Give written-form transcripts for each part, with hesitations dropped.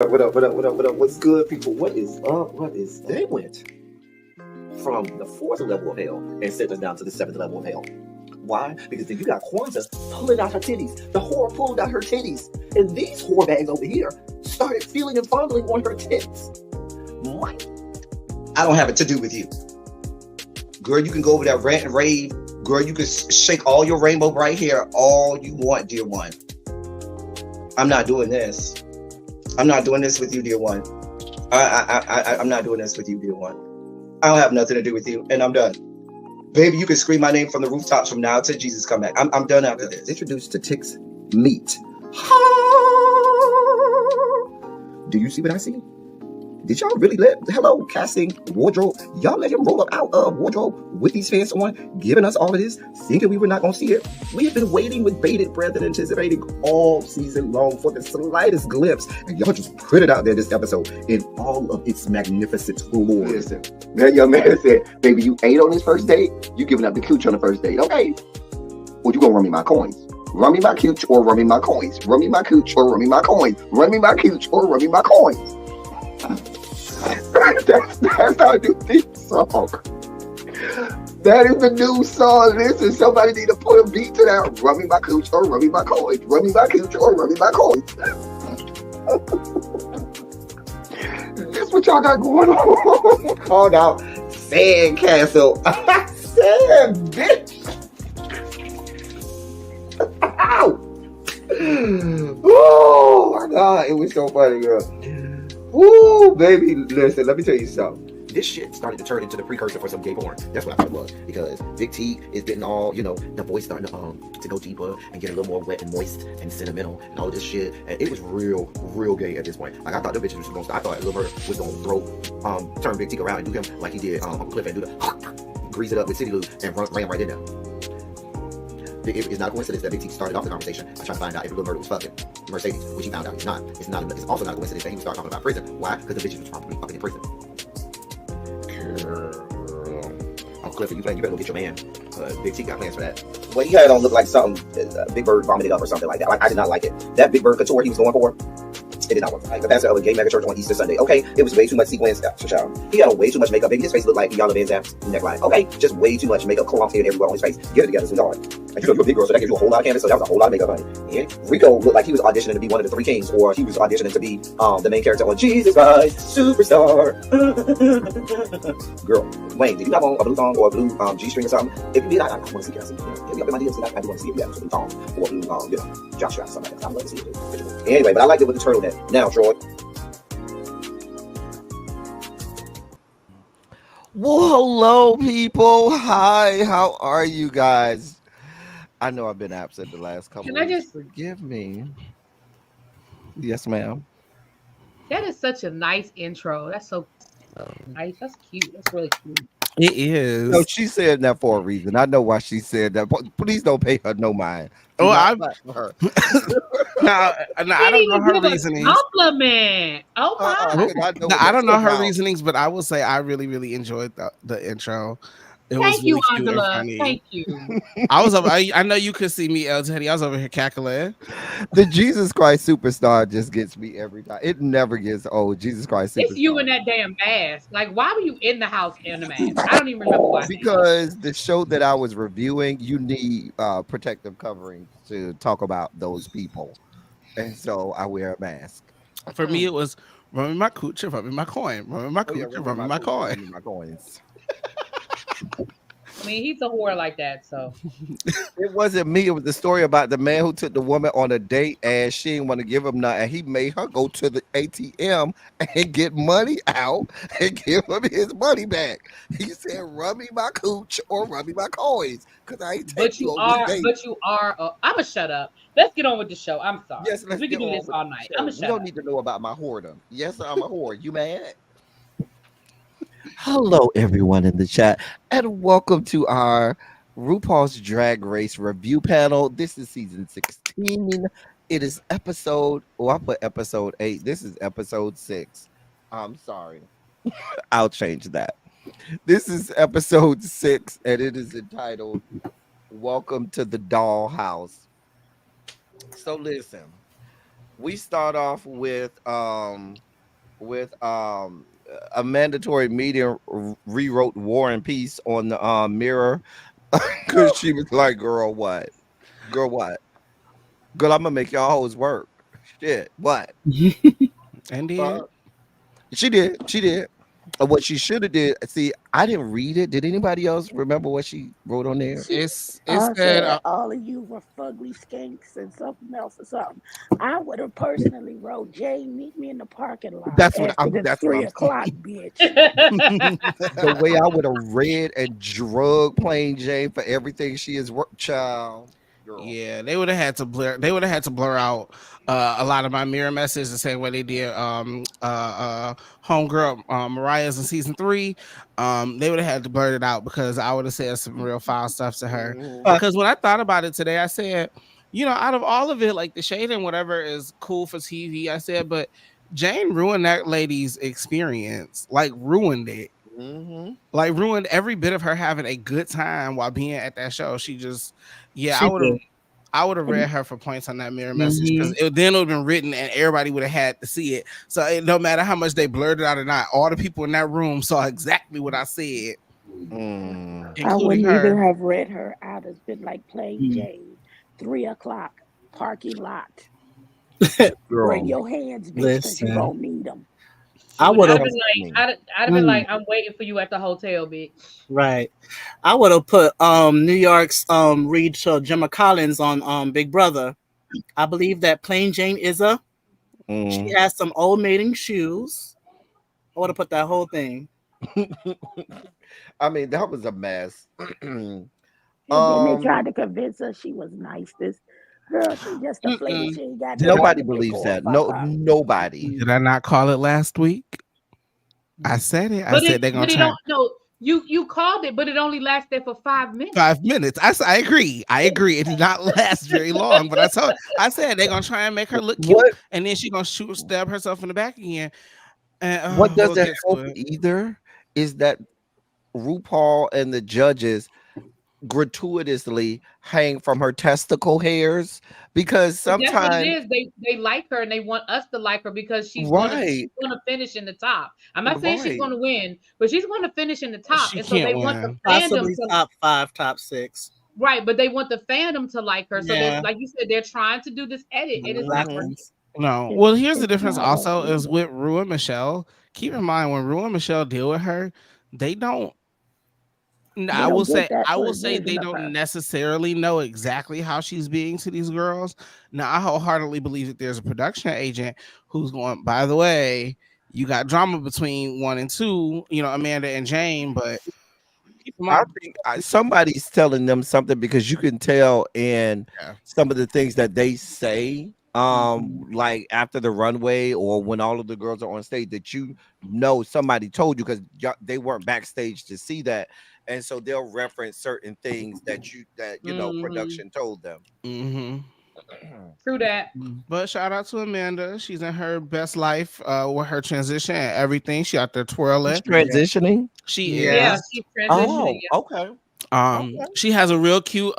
What up? What up? What up? What up? What's good, people? What is up? What is they went from the fourth level of hell and sent us down to the seventh level of hell. Why? Because then you got Kwanzaa pulling out her titties. The whore pulled out her titties, and these whore bags over here started feeling and fondling on her tits. What? I don't have it to do with you, girl. You can go over there rant and rave, girl. You can shake all your rainbow bright hair all you want, dear one. I'm not doing this. I'm not doing this with you, dear one. I'm not doing this with you, dear one. I don't have nothing to do with you, and I'm done. Baby, you can scream my name from the rooftops from now till Jesus come back. I'm done after this. Introduced to Tick's Meat. Do you see what I see? Did y'all really hello, casting, wardrobe, y'all let him roll up out of wardrobe with these fans on, giving us all of this, thinking we were not going to see it? We have been waiting with bated breath and anticipating all season long for the slightest glimpse, and y'all just put it out there this episode in all of its magnificent glory. Listen, that young man said, baby, you ate on this first date, you giving up the cooch on the first date, okay? Well, you gonna run me my coins. Run me my cooch or run me my coins. Run me my cooch or run me my coins. Run me my cooch or run me my coins. That's our new theme song. That is the new song. Listen, somebody need to put a beat to that. Run me my cooch or run me my coins. Run me my cooch or run me my coins. This what y'all got going on. Called out Sandcastle. Sand, bitch. Ow. Oh my God, it was so funny, girl. Ooh, baby, listen, let me tell you something. This shit started to turn into the precursor for some gay porn. That's what I thought it was. Because Big T is getting all, the voice starting to go deeper and get a little more wet and moist and sentimental and all this shit. And it was real gay at this point. Like, I thought the bitch was going to stop. I thought Lil Bird was going to turn Big T around and do him like he did Uncle Cliff and do the grease it up with City Lou and ran right in there. It's not a coincidence that Big T started off the conversation by trying to find out if Lil Bird was fucking Mercedes, which he found out he's not. It's also not a coincidence that he would start talking about prison. Why? Because the bitch was probably fucking in prison. Girl. Uncle Cliff, you better go get your man. Big T got plans for that. Well, he had it on look like something Big Bird vomited up or something like that. Like, I did not like it. That Big Bird couture he was going for, it did not work. Like the pastor of a gay mega church on Easter Sunday. Okay, it was way too much sequins. He had on way too much makeup. Baby, his face looked like Yalla Van Zap's neckline. Okay, just way too much makeup clumped in everywhere on his face. Get it together, sweetheart. And you're a big girl, so that gives you a whole lot of canvas. So that was a whole lot of makeup, honey. And Rico looked like he was auditioning to be one of the three kings, or he was auditioning to be the main character on Jesus Christ Superstar. Girl, Wayne, did you have on a blue thong or a blue G-string or something? If you did, I want to see it. Hit me up in my DMs. I do want to see if you have a blue thong or a blue jock strap or something like that. I'd love to see it too. Anyway, but I liked it with the turtleneck. Now, Troy. Well, hello, people. Hi, how are you guys? I know I've been absent the last couple of weeks. Forgive me. Yes, ma'am. That is such a nice intro. That's so nice. That's cute. That's really cute. It is. No, she said that for a reason. I know why she said that. Please don't pay her no mind. Oh, I her. I don't know her reasoning. Compliment. Oh my! I don't know her reasonings, but I will say I really enjoyed the intro. Thank you, Angela. Thank you. I know you could see me, El Teddy. I was over here cackling. The Jesus Christ Superstar just gets me every time. It never gets old. Jesus Christ Superstar. It's you in that damn mask. Like, why were you in the house in the mask? I don't even remember why. Because the show that I was reviewing, you need protective covering to talk about those people. And so I wear a mask. For me, it was run me my cooch, run me my coin. Run me my cooch, run me my coin. My coins. I mean, he's a whore like that, so. It wasn't me. It was the story about the man who took the woman on a date and she didn't want to give him nothing. And he made her go to the ATM and get money out and give him his money back. He said, run me my cooch or run me my coins. Because I ain't take you on this date. But you are, I'm going to shut up. Let's get on with the show. I'm sorry. Yes, we can do this all night. I'm going to shut up. You don't need to know about my whoredom. Yes, I'm a whore. You mad? Hello, everyone in the chat, and welcome to our RuPaul's Drag Race review panel. This is season 16. It is episode 8. This is episode 6. I'm sorry. I'll change that. This is episode 6, and it is entitled Welcome to the DollHouse. So listen, we start off with a mandatory meeting rewrote War and Peace on the mirror because she was like, "Girl, what? Girl, what? Girl, I'm gonna make y'all hoes work." Shit, what? And then Fuck. She did. She did. What she should have did. See, I didn't read it. Did anybody else remember what she wrote on there? it's I said said all of you were fugly skanks and something else or something. I would have personally wrote, Jane, meet me in the parking lot That's what after I'm. the That's what 3 I'm. o'clock, bitch. The way I would have read and drug Plain Jane for everything she is work, child. Girl. Yeah, they would have had to blur. They would have had to blur out a lot of my mirror messages the same way they did homegirl Mariah's in season 3. They would have had to blur it out because I would have said some real foul stuff to her. Mhm. Because when I thought about it today, I said, you know, out of all of it, like the shade and whatever is cool for TV, I said, but Jane ruined that lady's experience, like ruined it. Mhm. Like ruined every bit of her having a good time while being at that show. She just, yeah, She I would have And read her for points on that mirror message because then it would have been written and everybody would have had to see it. So it no matter how much they blurred it out or not, all the people in that room saw exactly what I said, Mm. I including wouldn't even her. have read her. I'd have been like Plain Jane, 3 o'clock, parking lot. Bring Girl. your hands, bitch, because you Listen, gonna need them. I would I'd have been like, I'd have been like, I'm waiting for you at the hotel, bitch. right. I would have put New York's read to Gemma Collins on Big Brother. I believe that Plain Jane is a. She Mm. has some old maiding shoes. I would have put that whole thing. I mean, that was a mess. And then they um, tried to convince her she was nice. This girl, she just deflated. She ain't got nobody nothing believes for. that. Fuck No, her. nobody. Did I not call it last week? I said it. I But said they're it, gonna but it try don't. No, you called it, but it only lasted for 5 minutes. 5 minutes. I agree. I agree. It did not last very long, but I said they're gonna try and make her look cute, What and then she's gonna stab herself in the back again. And what we'll doesn't get help to it. either is that RuPaul and the judges gratuitously hang from her testicle hairs because But that's what it sometimes is. They like her and they want us to like her because she's right, gonna finish in the top. I'm not saying she's right. gonna win, but she's gonna finish in the top, She and so they can't want the win. fandom Possibly to top 5, top 6. right, but they want the fandom to like her. So they, Yeah, like you said, they're trying to do this edit, and the it's not black working. ones. No. It's, Well, here's the it's difference not also working. is with Rue and Michelle. Keep in mind when Rue and Michelle deal with her, they don't They I don't will get say that I will first say version they of don't her. necessarily know exactly how she's being to these girls. Now I wholeheartedly believe that there's a production agent who's going, by the way, you got drama between 1 and 2, you know, Amanda and Jane, but keep in I mind, think somebody's telling them something because you can tell in yeah. some of the things that they say, like after the runway or when all of the girls are on stage, that you know somebody told you because they weren't backstage to see that, and so they'll reference certain things that you know production told them. Mm-hmm. True that. But shout out to Amanda. She's in her best life with her transition and everything. She out there twirling. She's transitioning. She Yeah, is. she's transitioning. Oh, okay. Okay. She has a real cute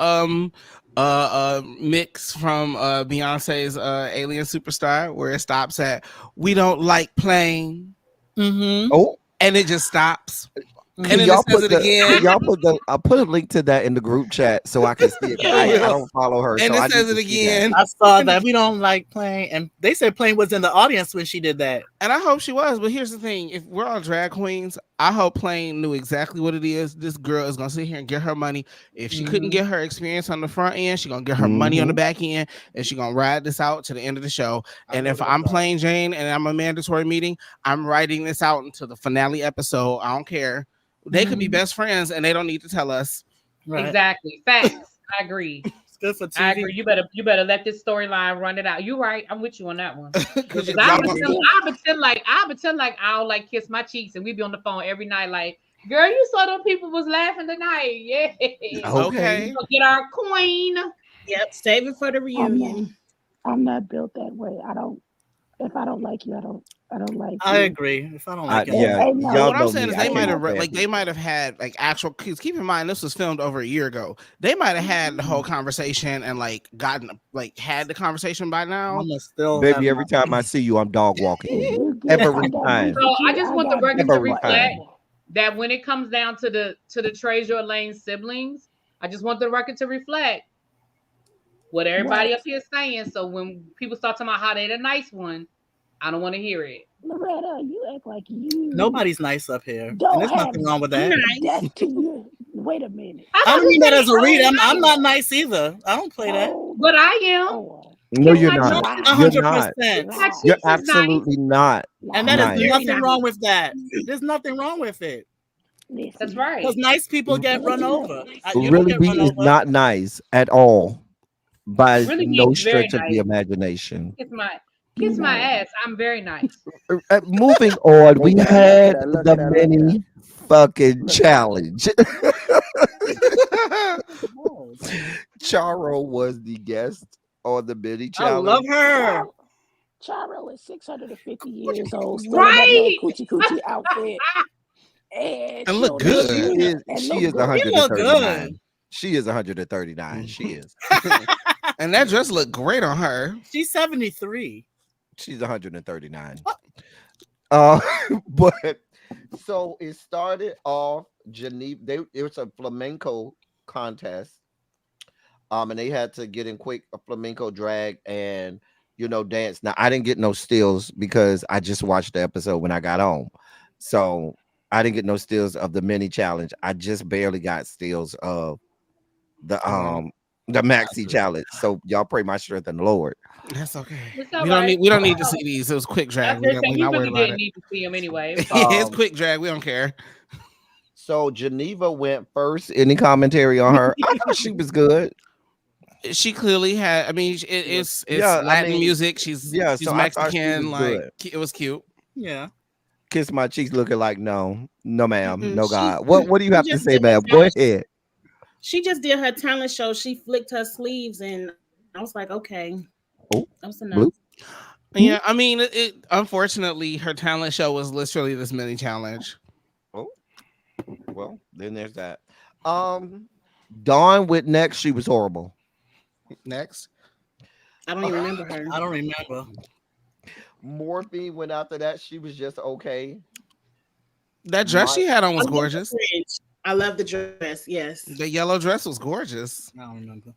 mix from Beyonce's Alien Superstar where it stops at "We don't like playing," Oh, and it just stops. And can then y'all it says put it the? again. Can y'all put the? I put a link to that in the group chat so I can see it. 'Cause I don't follow her, And so it I says need it to see that. again. I saw that. We don't like playing, and they said playing was in the audience when she did that. And I hope she was. But here's the thing: if we're all drag queens, I hope Plain knew exactly what it is. This girl is gonna sit here and get her money. If she couldn't get her experience on the front end, she's gonna get her money on the back end, and she's gonna ride this out to the end of the show. And if I'm Plain Jane and I'm a mandatory meeting, I'm writing this out until the finale episode. I don't care. They could be best friends, and they don't need to tell us. Right. Exactly. Facts. I agree. It's good for TV. I agree. You better let this storyline run it out. You're right. I'm with you on that one. Because I pretend like I'll like kiss my cheeks and we be on the phone every night. Like, girl, you saw them people was laughing tonight. Yeah. okay. We'll get our queen. Yep, save it for the reunion. I'm not built that way. If I don't like you, I don't I don't like I you. agree. If I don't like it, Yeah, Hey, no. y'all What I'm know saying me. is I they might cannot have stand they might have had like actual. Cause keep in mind this was filmed over a year ago. They might have had the whole conversation and like gotten like had the conversation by now. Mama still have Baby, every not. time I see you, I'm dog walking you. You get if I Every got beef time. So with I you, just I want the got record beef to Every reflect time. that when it comes down to the Treasure Lane siblings, I just want the record to reflect what everybody What? up here is saying. So when people start talking about how they're the nice one, I don't want to hear it. Loretta, you act like you Nobody's nice up here, and don't there's have nothing wrong with I'm that. nice. that to you. Wait a minute. I'm I about don't to mean that say, as a read. I'm oh, not nice either. I don't play that. Oh, but I am. oh, No, Kiss you're my not. cheeks. lie, You're not. 100%. My lie, You're cheeks is nice. absolutely not And lie. that is nice. Very nothing nice. wrong with that. There's nothing wrong with it. That's Listen, right. Because nice people get run listen. over. You don't Really get B run is over. not nice at all by Really, me no is very stretch of the nice. imagination. You Kiss my know, ass. I'm very nice. Moving on, we Look had at her, look the at her, look at her. mini fucking Look at her. challenge. Charo was the guest on the mini I love challenge. her. Charo is 650 years old, still in that little Right. coochie outfit, and And she look don't even She good. use is and she look is good. You look good. 139. She is 139. She is. And that dress looked great on her. She's 73. She's 139. Uh, but so it started off Geneva. It was a flamenco contest. And they had to get in quick a flamenco drag and dance. Now I didn't get no stills because I just watched the episode when I got home. So I didn't get no stills of the mini challenge. I just barely got stills of the Maxi challenge. So y'all pray my strength in the Lord. That's okay. It's all We don't right. need to see these. It was quick drag. After that, We're we not worried really about didn't it. need to see them anyway. It's quick drag. We don't care. So Geneva went first. Any commentary on her? I thought she was good. She clearly had. I mean, it's Yeah, Latin music. She's so I thought she was Mexican. Like good. it was cute. Yeah. Kiss my cheeks, looking like no, ma'am, Mm-mm. no She- God. What do you she have to just say, did ma'am? the Go talent- ahead. She just did her talent show. She flicked her sleeves, and I was like, okay, Oh, that was enough. Blue. Yeah, I mean, it unfortunately her talent show was literally this mini challenge. Oh, well, then there's that. Dawn with next, she was horrible. Next, I don't even remember her. I don't remember. Morphe went after that. She was just okay. that dress she had on was I love the gorgeous. fringe. I love the dress. Yes. The yellow dress was gorgeous. I don't remember.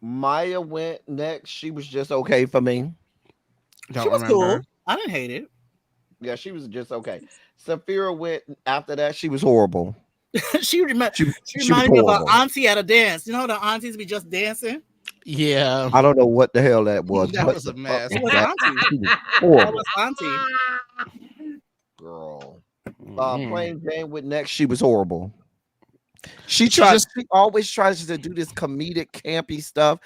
Maya went next. She was just okay for me. Don't She was remember. cool. I didn't hate it. Yeah, she was just okay. Safira went after that. She was horrible. she reminded She was me of horrible. an auntie at a dance. You know the aunties be just dancing? Yeah, I don't know what the hell that was. That What was the a mess. fuck It was that? auntie. She was That horrible, was auntie. girl. Mm. Plain Jane with next. She was horrible. She She always tries to do this comedic, campy stuff,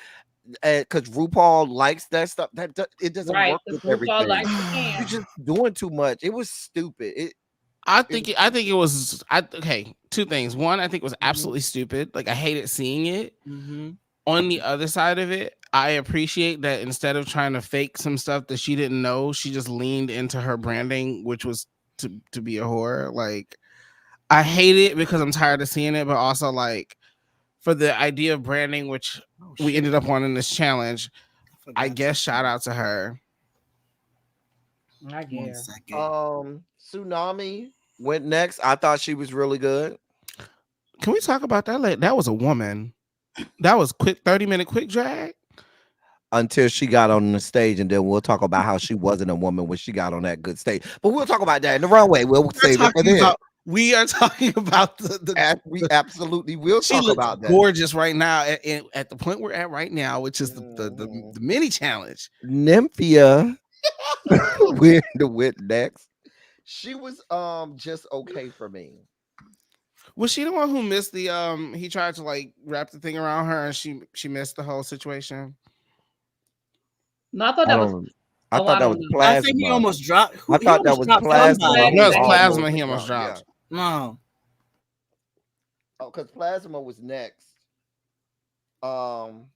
because RuPaul likes that stuff. It doesn't Right. work Because with RuPaul everything. likes the You're can. just doing too much. It was stupid. I think it was. Okay, two things. One, I think it was absolutely stupid. Like I hated seeing it. Mm-hmm. On the other side of it, I appreciate that instead of trying to fake some stuff that she didn't know, she just leaned into her branding, which was to be a whore. Like I hate it because I'm tired of seeing it, but also like for the idea of branding, which we ended up on in this challenge, I guess shout out to her. I One guess. second. Tsunami went next. I thought she was really good. Can we talk about that? That was a woman. That was quick 30-minute quick drag. Until she got on the stage, and then we'll talk about how she wasn't a woman when she got on that good stage. But we'll talk about that in the runway. We'll save it for then. We are talking about We absolutely will she talk looks about that. gorgeous right now at the point we're at right now, which is the mini challenge. Nymphia went next. She was just okay for me. Was she the one who missed the he tried to like wrap the thing around her and she missed the whole situation? No, I thought that was. I thought that was I plasma. think he almost dropped. I thought that was plasma. somebody. No, it's Almost plasma. He almost dropped. No. Oh, because plasma was next. And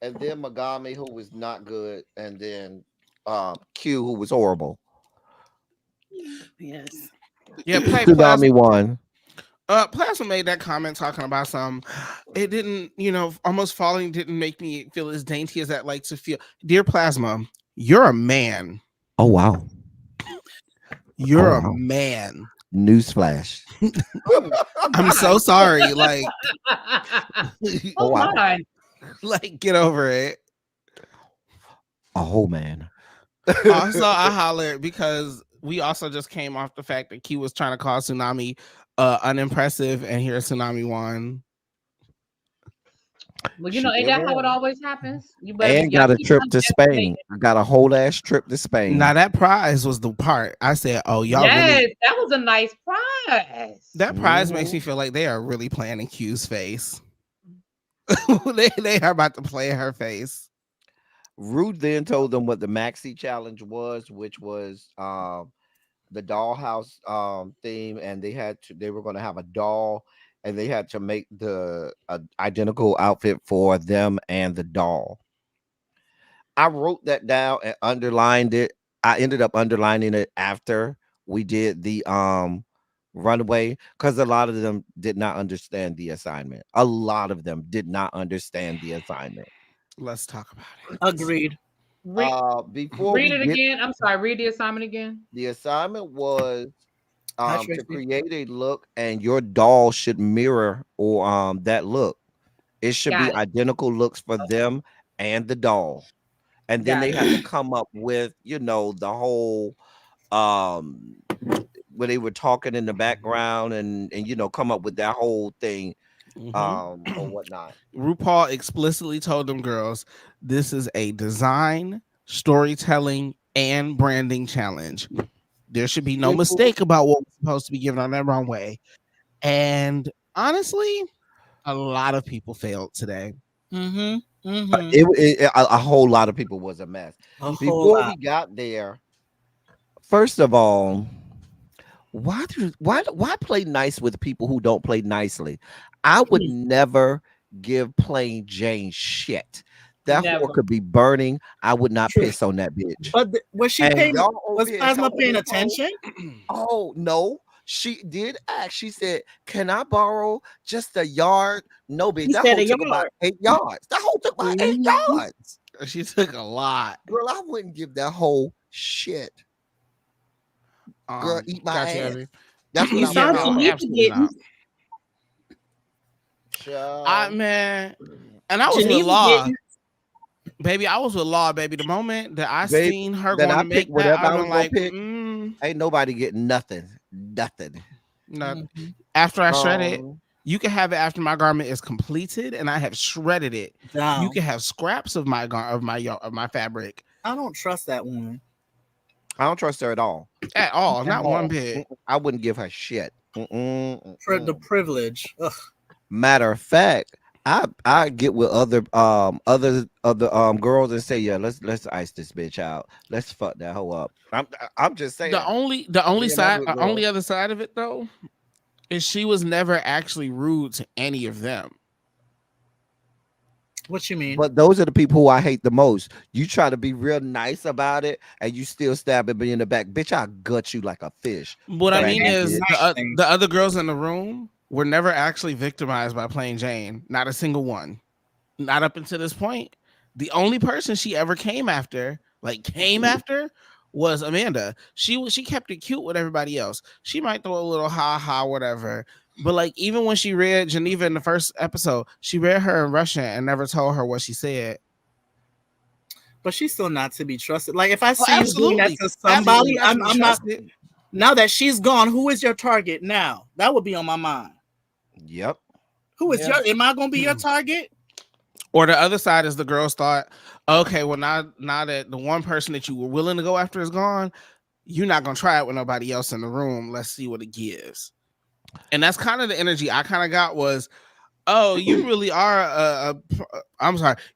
then Megami, who was not good, and then Q, who was horrible. Yes. Yeah, play Tsunami won. Plasma made that comment talking about some. It didn't, almost falling didn't make me feel as dainty as I'd like to feel. Dear Plasma, you're a man. Oh wow. You're Oh, a wow. man. Newsflash. I'm so sorry. Like, Oh wow. my. like, get over it. Oh man. Also, I hollered because we also just came off the fact that Q was trying to call Tsunami unimpressive, and here Tsunami won. Well, ain't that how it always happens? You And got a trip to Spain. Got a whole ass trip to Spain. Now that prize was the part I said, "Oh, y'all really." That was a nice prize. That prize makes me feel like they are really playing in Q's face. they are about to play her face. Rude then told them what the Maxi challenge was, which was the DollHouse theme, and they were going to have a doll, and they had to make the identical outfit for them and the doll. I wrote that down and underlined it. I ended up underlining it after we did the Runway, because a lot of them did not understand the assignment. A lot of them did not understand the assignment. Let's talk about it. Agreed. Before read it again. I'm sorry. Read the assignment again. The assignment was to create a look, and your doll should mirror or that look. It should be identical looks for them and the doll. And then they had to come up with, the whole where they were talking in the background and come up with that whole thing or whatnot. RuPaul explicitly told them girls, this is a design, storytelling, and branding challenge. There should be no mistake about what was supposed to be given on that runway. And honestly, a lot of people failed today. A whole lot of people was a mess. Before we got there, first of all, why play nice with people who don't play nicely? I would never give Plain Jane shit. That whore could be burning. I would not piss on that bitch. But was she paying? Was Plasma paying attention? Oh no, she did ask. She said, "Can I borrow just a yard?" No, bitch. That whole took about 8 yards. That whole took about 8 yards. She took a lot. Girl, I wouldn't give that whole shit. Girl, eat my ass. That's what I'm absolutely not. Man, and I was with Law. Baby, I was with Law, baby. The moment that I seen her going to make that, I was like, ain't nobody getting nothing. Nothing. After I shred it, you can have it after my garment is completed, and I have shredded it. Down. You can have scraps of my fabric. I don't trust that woman. I don't trust her at all. At all, not one bit. I wouldn't give her shit. For the privilege. Ugh. Matter of fact, I get with other girls and say, yeah, let's ice this bitch out. Let's fuck that hoe up. I'm just saying. The only other side of it though is she was never actually rude to any of them. What you mean? But those are the people who I hate the most. You try to be real nice about it, and you still stab me in the back. Bitch, I'll gut you like a fish. What I mean is the other girls in the room were never actually victimized by Plain Jane. Not a single one. Not up until this point. The only person she ever came after was Amanda. She kept it cute with everybody else. She might throw a little ha whatever. But like even when she read Geneva in the first episode, she read her in Russian and never told her what she said. But she's still not to be trusted. Like if I see you doing that to somebody, I'm not. Now that she's gone, who is your target now? That would be on my mind. Yep. Who is your? Am I going to be your target? Or the other side is the girls thought, okay, well now that the one person that you were willing to go after is gone, you're not going to try it with nobody else in the room. Let's see what it gives. And that's kind of the energy I kind of got was, oh, you really are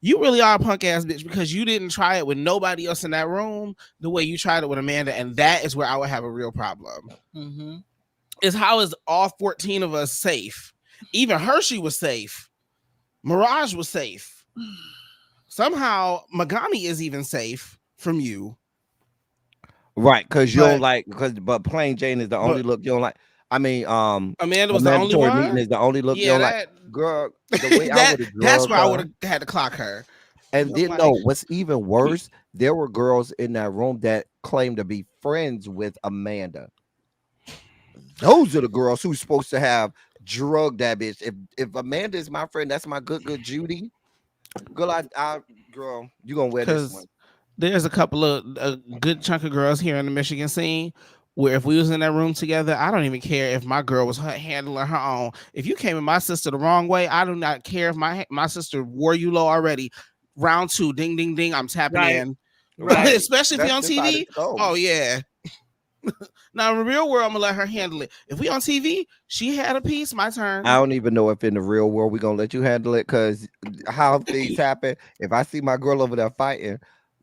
you really are a punk ass bitch because you didn't try it with nobody else in that room the way you tried it with Amanda. And that is where I would have a real problem. Mm-hmm. Is how is all 14 of us safe? Even Hershey was safe. Mirage was safe. Somehow Megami is even safe from you. Right, because you But don't like but plain Jane is the only but look you don't like. I mean, Amanda a was the only mandatory meeting one. is the only look you Yeah, don't like. that Girl, the way I would have that's drugged where I would her. have had to clock her. And I'm then like, no, what's even worse, there were girls in that room that claimed to be friends with Amanda. Those are the girls who's supposed to have drugged that bitch. If Amanda is my friend, that's my good Judy. Girl, girl, you gonna wear this one. because there's a couple of a good chunk of girls here in the Michigan scene where if we was in that room together, I don't even care if my girl was handling her own. If you came at my sister the wrong way, I do not care if my sister wore you low already. Round 2, ding ding ding, I'm tapping Right. in. Right. Especially if we on That's just how TV. this goes. Oh yeah. Now in the real world, I'm gonna let her handle it. If we on TV, she had a piece. My turn. I don't even know if in the real world we're gonna let you handle it because how things happen. If I see my girl over there fighting,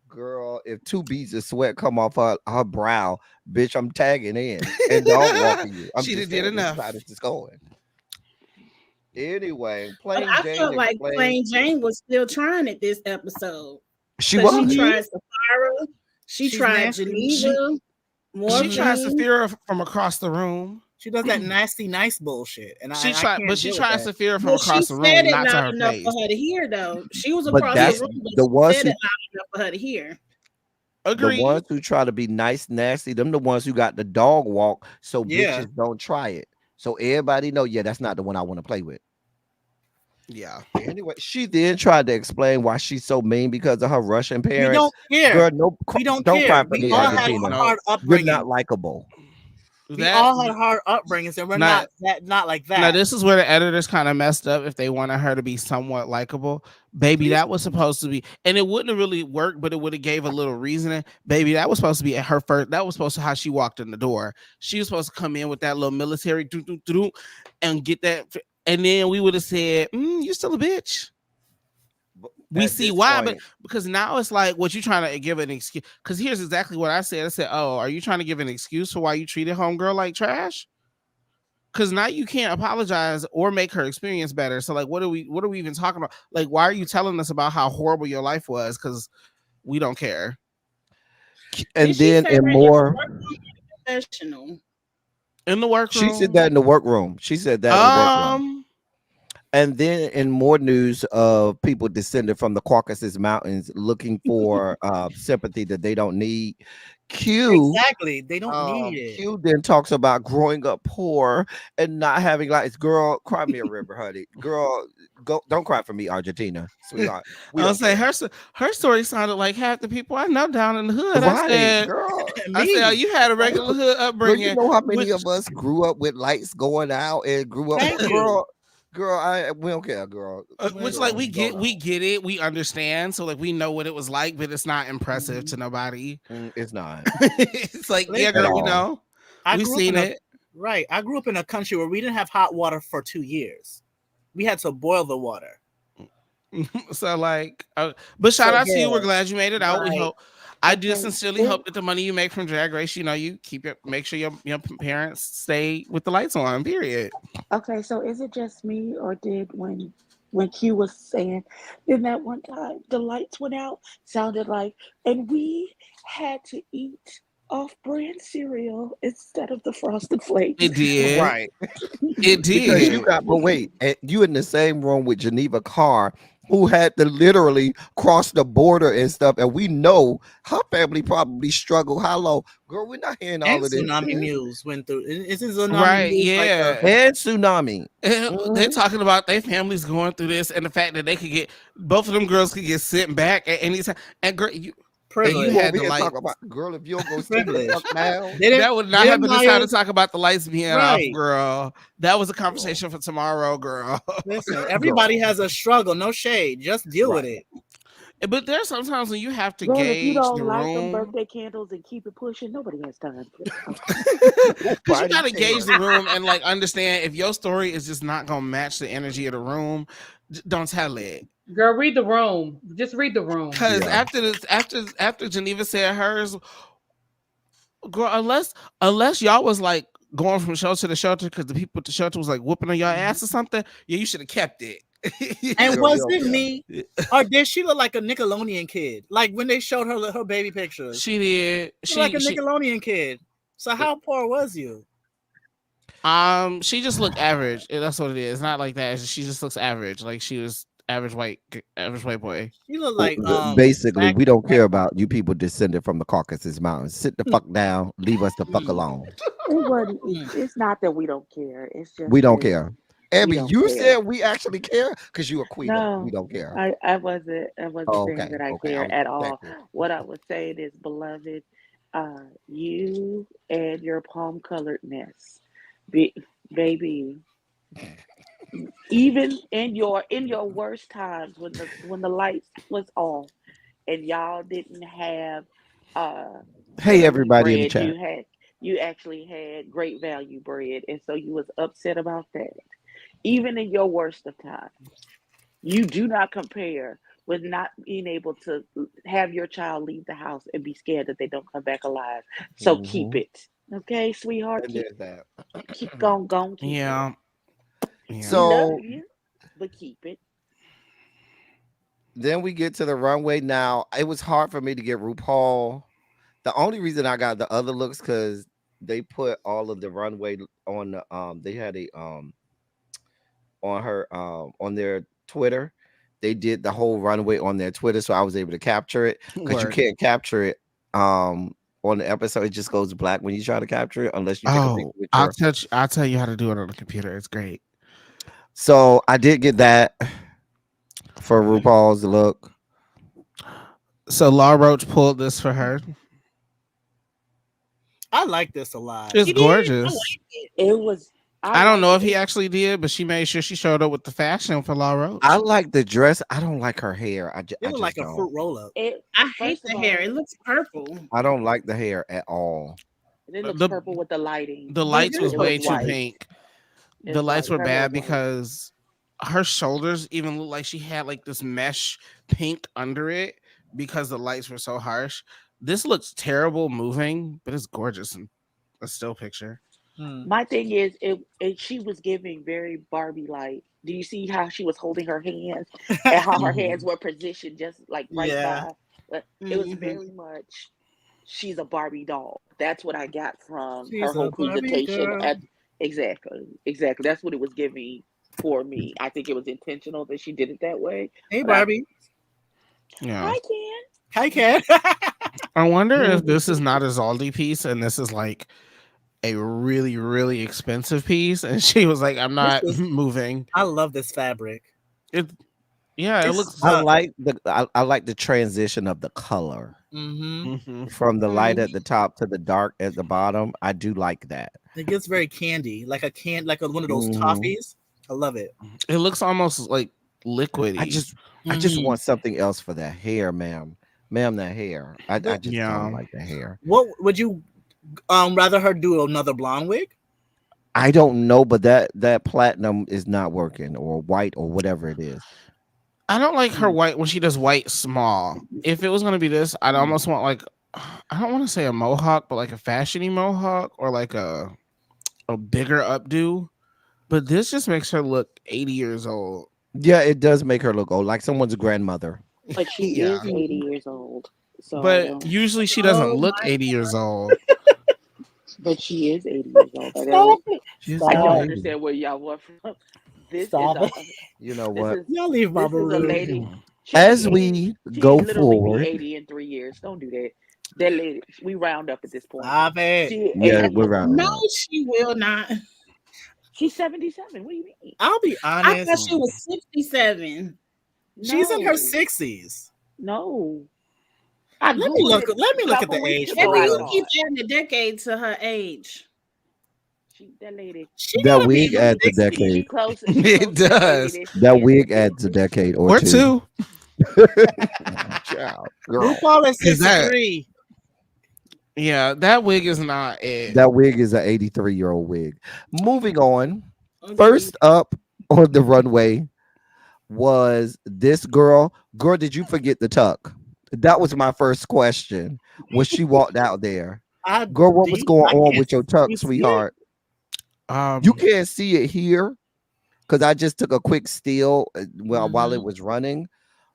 girl, if 2 beads of sweat come off her brow, bitch, I'm tagging in and dog walking you. I'm She just did saying, this is enough. how this is going. Anyway, But plain I Jane felt like explained. Plain Jane was still trying it this episode. She Because was. she tried Sapphira, she She's tried nasty. Geneva, She tries Morphine. Saphira from across the room. She does that nasty, nice bullshit, and She I tried, can't but she deal with tries that. Saphira from But she across the said room, it not to loud her enough face. for her to hear, though. She was But across that's the room, but the she ones said who it loud enough for her to hear. the Agreed. ones who try to be nice, nasty, them the ones who got the dog walk, so Yeah. bitches don't try it. So everybody know, yeah, that's not the one I want to play with. Yeah. Anyway, she then tried to explain why she's so mean because of her Russian We parents. don't care. Girl, no, We don't don't cry care. for We me, all had Argentina. No. hard You're upbringing. not likable. We That all had hard upbringings, and we're Not- not like now that. this is where the editors kind of messed up if they wanted her to be somewhat likable. Baby, that was supposed to be, and it wouldn't have really worked, but it would have gave a little reasoning. Baby, that was supposed to be at her first. That was supposed to how she walked in the door. She was supposed to come in with that little military and get that, and then we would have said, "You still a bitch." We At see this why, point, but because now it's like, what you trying to give an excuse? Because here's exactly what I said. I said, "Oh, are you trying to give an excuse for why you treated homegirl like trash?" Because now you can't apologize or make her experience better. So like, what are we even talking about? Like, why are you telling us about how horrible your life was? Because we don't care. and Did she then say in that more, professional? In the workroom, she said that in the workroom. She said that in the workroom. And then in more news of people descended from the Caucasus Mountains looking for sympathy that they don't need. Q Exactly. They don't need it. Q then talks about growing up poor and not having lights. Girl, cry me a river, honey. Girl, go don't cry for me, Argentina, sweetheart. We I'll don't say care. her story sounded like half the people I know down in the hood. Right, girl. I said, oh, you had a regular hood Girl, upbringing. you know how many which- of us grew up with lights going out and grew up Thank you. girl, we don't care, girl. which like we get it, we understand. So like we know what it was like, but it's not impressive to nobody. It's not. It's like, yeah, girl, we know. We seen it. Right. I grew up in a country where we didn't have hot water for 2 years. We had to boil the water. So like, but shout out to you. yeah. We're glad you made it out. We Right. hope. I do Okay. sincerely hope that the money you make from Drag Race, you keep it. Make sure your parents stay with the lights on. Period. Okay, so is it just me, or did when Q was saying, then that one time the lights went out, sounded like, and we had to eat off-brand cereal instead of the Frosted Flakes. It did. Right. It Because did. you got, but wait, you in the same room with Geneva Carr, who had to literally cross the border and stuff, and we know her family probably struggled. How low, girl? We're not hearing all And of this. Tsunami Muse went through. Isn't Tsunami Right, Muse yeah. And Tsunami. They're talking about their families going through this, and the fact that they could get both of them girls could get sent back at any time. And girl, you privilege? had over the here light. talk about, girl, if you don't go sit the Privilege. fuck down. That would not have been the time to talk about the lights being Right. off, girl. That was a conversation for tomorrow, girl. Listen, everybody has a struggle. No shade. Just deal with it. But there's sometimes when you have to Girl, if you gauge don't the light them room. birthday candles and keep it pushing, nobody has time for that. Because you gotta gauge the room and like understand if your story is just not gonna match the energy of the room, don't tell it. Girl, read the room. Just read the room. Because after Geneva said hers, girl, unless y'all was like going from shelter to shelter because the people at the shelter was like whooping on your ass or something, yeah, you should have kept it. And So, was yo, it me, or did she look like a Nickelodeon kid? Like when they showed her baby pictures, She did. she looked like a Nickelodeon kid. So how poor was you? She just looked average. That's what it is. Not like that. She just looks average. Like she was average white boy. She looked like basically, we don't care about you people descended from the Caucasus Mountains. Sit the fuck down. Leave us the fuck alone. It's not that we don't care. It's just We don't that care. Abby, don't you care. said we actually care because you a queen. No, We don't care. I wasn't saying that I care was at all. respectful. What I was saying is, beloved, you and your palm coloredness, baby, even in your worst times when the lights was off and y'all didn't have Hey, heavenly everybody in the bread, chat. you actually had great value bread, and so you was upset about that. Even in your worst of times, you do not compare with not being able to have your child leave the house and be scared that they don't come back alive. So keep it, okay, sweetheart. And there's that. Keep going, keep Yeah. it. Yeah. So Love you, but keep it. then we get to the runway. Now it was hard for me to get RuPaul. The only reason I got the other looks because they put all of the runway on the they had a on her on their Twitter. They did the whole runway on their Twitter, so I was able to capture it because you Word. can't capture it on the episode. It just goes black when you try to capture it unless you take a picture with your. I'll tell you how to do it on the computer. It's great. So I did get that for RuPaul's look. So Laura Roach pulled this for her. I like this a lot. It's He did? I gorgeous. like it. It was. I don't know if he liked actually did, but she made sure she showed up with the fashion for Laura Roach. I like the dress. I don't like her hair. I It just looked like a don't. fruit roll up. it. I hate First the of hair. all, It looks purple. I don't like the hair at all. It looks The- purple with the lighting. The lights It was was way too white. pink. It's The lights white. were Her hair bad was white. because her shoulders even looked like she had like this mesh pink under it because the lights were so harsh. This looks terrible moving, but it's gorgeous in a still picture. My thing is, she was giving very Barbie like. Do you see how she was holding her hands and how her hands were positioned just like right Yeah. by? But it was Mhm. very much. She's a Barbie doll. That's what I got from She's her whole a Barbie presentation. girl. Exactly. That's what it was giving for me. I think it was intentional that she did it that way. Hey, But I- Barbie. Yeah. Hi, Ken. Hi, Ken. I wonder if this is not a Zaldi piece and this is like a really, really expensive piece. And she was like, I'm not is- moving. I love this fabric. It looks I like the transition of the color Mm-hmm. from the light at the top to the dark at the bottom. I do like that. It gets very candy, like one of those Mhm. toffees. I love it. It looks almost like liquidy. I just Mhm. want something else for that hair, ma'am. Ma'am, that hair. I just Yeah. don't like the hair. What would you rather her do another blonde wig? I don't know, but that platinum is not working, or white, or whatever it is. I don't like her white when she does white small. If it was gonna be this, I'd almost want like, I don't want to say a mohawk, but like a fashiony mohawk or like a bigger updo. But this just makes her look 80 years old. Yeah, it does make her look old, like someone's grandmother. But she Yeah. is 80 years old. So, But usually she doesn't Oh look my 80 years old. but she is 80 years old. She's I still don't 80. understand where y'all were from. This Stop is You know this what? is Y'all leave this Barbara is a Rude. lady. As She- we she go literally be forward, 80 in 3 years. Don't do that. That lady, we round up at this point. Stop it. She, yeah, 80 we're rounding No, up. she will not. she's 77. What do you mean? I'll be I honest. thought she was 67. She's in her No. 60s. No. I Let me Googled look. it Let me a look at couple the weeks age ago, for Maybe I you her. thought. keep adding a decade to her age. That lady. She That gotta be wig in her adds a 60s. decade. She close. It She close to that does. lady she That is. wig adds a decade or Or two. two. Child, girl. RuPaul is Is that- 63. Yeah, that wig is not it. That wig is an 83-year-old wig. Moving on. Okay. First up on the runway was this girl. Girl, did you forget the tuck? That was my first question when she walked out there. Girl, what was going on with your tuck, you see it? sweetheart? Um, You can't see it here. because I just took a quick steal while it Mhm. was running.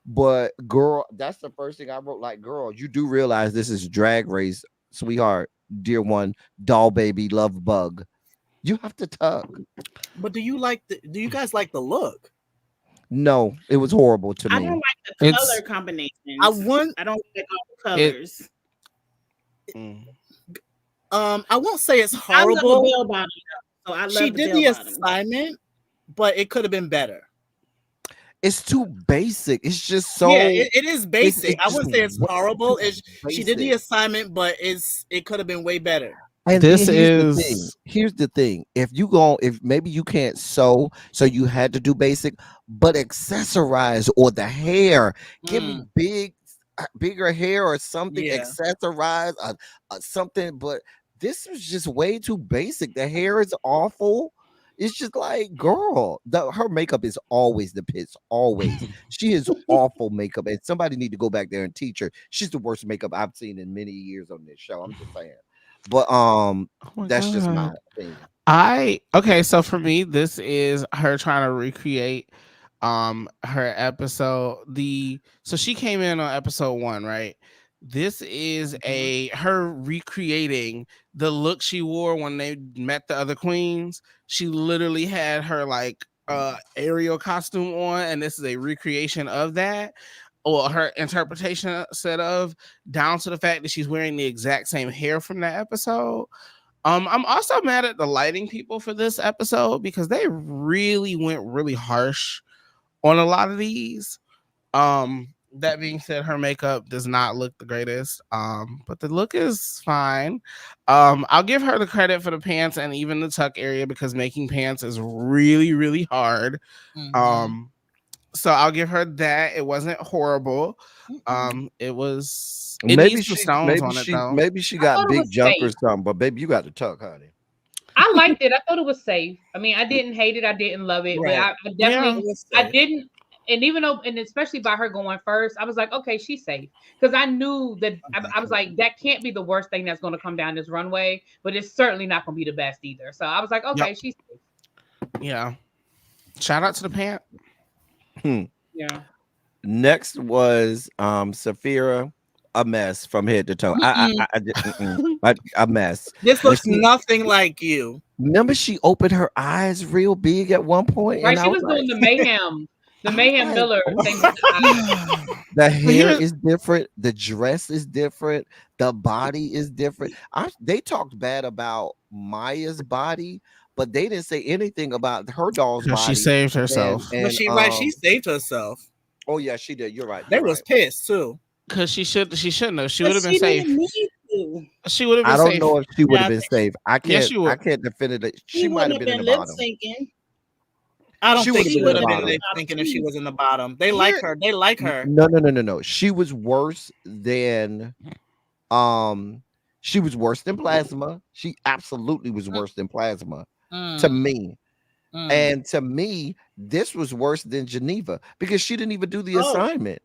But girl, that's the first thing I wrote. Like, girl, you do realize this is Drag Race, sweetheart, dear one, doll baby, love bug. You have to tuck. But do you guys like the look? No, it was horrible to I me. don't like the It's- color combinations. I want I don't like all the It- colors. I won't say it's I love the horrible. bell bottom, though, so I love She the did bell the bottom. assignment, but it could have been better. It's too basic. It's just so. Yeah, it is basic. it's I wouldn't say it's just horrible. too She did the basic. assignment, but it could have been way better. And This then here's the is- thing. Here's the thing. If maybe you can't sew, so you had to do basic, but accessorize or the hair. Give me bigger hair or something. Yeah. Accessorize something. But this was just way too basic. The hair is awful. It's just like, girl, her makeup is always the pits. Always. She is awful makeup, and somebody need to go back there and teach her. She's the worst makeup I've seen in many years on this show. I'm just saying. But that's just my opinion. Okay, so for me, this is her trying to recreate her episode. So she came in on episode 1, right? This is her recreating the look she wore when they met the other queens. She literally had her like Ariel costume on, and this is a recreation of that, or her interpretation set of, down to the fact that she's wearing the exact same hair from that episode. I'm also mad at the lighting people for this episode because they really went really harsh on a lot of these. That being said, her makeup does not look the greatest, but the look is fine. I'll give her the credit for the pants and even the tuck area because making pants is really, really hard. So I'll give her that. It wasn't horrible. It was. It needs some stones on it though. Maybe she I got thought it big was junk or safe. something. But baby, you got to tuck, honey. I liked it. I thought it was safe. I mean, I didn't hate it. I didn't love it, Right. but I definitely, It was I safe. didn't. And even though, and especially by her going first, I was like, okay, she's safe. Because I knew that I was like, that can't be the worst thing that's going to come down this runway, but it's certainly not going to be the best either. So I was like, okay, she's safe. Yeah. Shout out to the pant. Yeah. Next was Saphira, a mess from head to toe. A mess. This looks nothing like you. Remember, she opened her eyes real big at one point, Right, and she was doing the mayhem. The Mayhem Miller thing. The hair is different. The dress is different. The body is different. They talked bad about Maya's body, but they didn't say anything about her doll's body. She saved herself. But she saved herself. Oh yeah, she did. You're right. They was pissed too. Because she shouldn't have. She But would have been she safe. didn't need to. She would have been I don't safe. know if she would have Yeah, been safe. I can't. Yes, she would. I can't defend it. She She might wouldn't have have been in been the lip bottom. syncing. I don't She think would've she been would in have the been bottom. thinking if she was in the bottom. They like her. They like her. No. She was worse than Plasma. She absolutely was worse than Plasma to me. And to me, this was worse than Geneva because she didn't even do the assignment.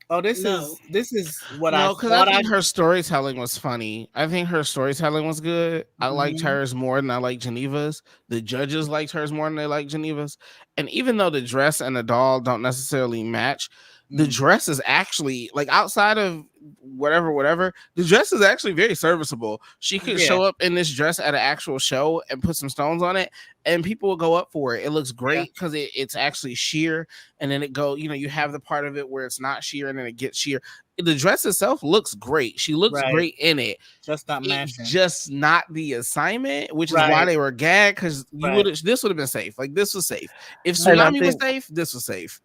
Oh, this is what I because I think her storytelling was funny. I think her storytelling was good. I liked hers more than I liked Geneva's. The judges liked hers more than they liked Geneva's. And even though the dress and the doll don't necessarily match, the dress is actually, like, outside of whatever, the dress is actually very serviceable. She could show up in this dress at an actual show and put some stones on it, and people will go up for it. It looks great because it's actually sheer, and then you have the part of it where it's not sheer, and then it gets sheer. The dress itself looks great. She looks great in it. Just not matching. Just not the assignment, which is why they were gagged, because this would have been safe. Like, this was safe. If Tsunami was safe, this was safe.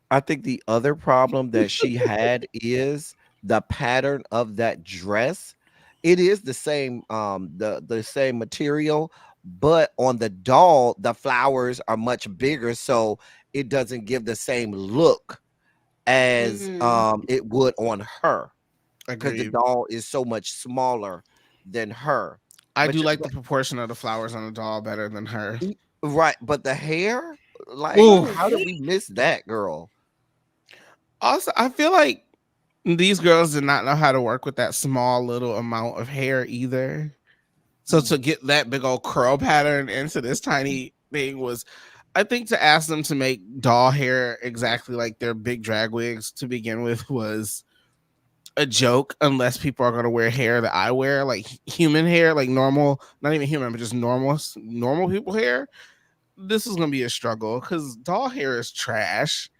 I think the other problem that she had is the pattern of that dress. It is the same, the same material, but on the doll, the flowers are much bigger, so it doesn't give the same look as it would on her, because the doll is so much smaller than her. I do like the proportion of the flowers on the doll better than her. Right, but the hair, like, how did we miss that, girl? Also, I feel like these girls did not know how to work with that small little amount of hair either. So to get that big old curl pattern into this tiny thing was, I think to ask them to make doll hair exactly like their big drag wigs to begin with was a joke, unless people are going to wear hair that I wear, like human hair, like normal, not even human, but just normal people hair. This is going to be a struggle because doll hair is trash.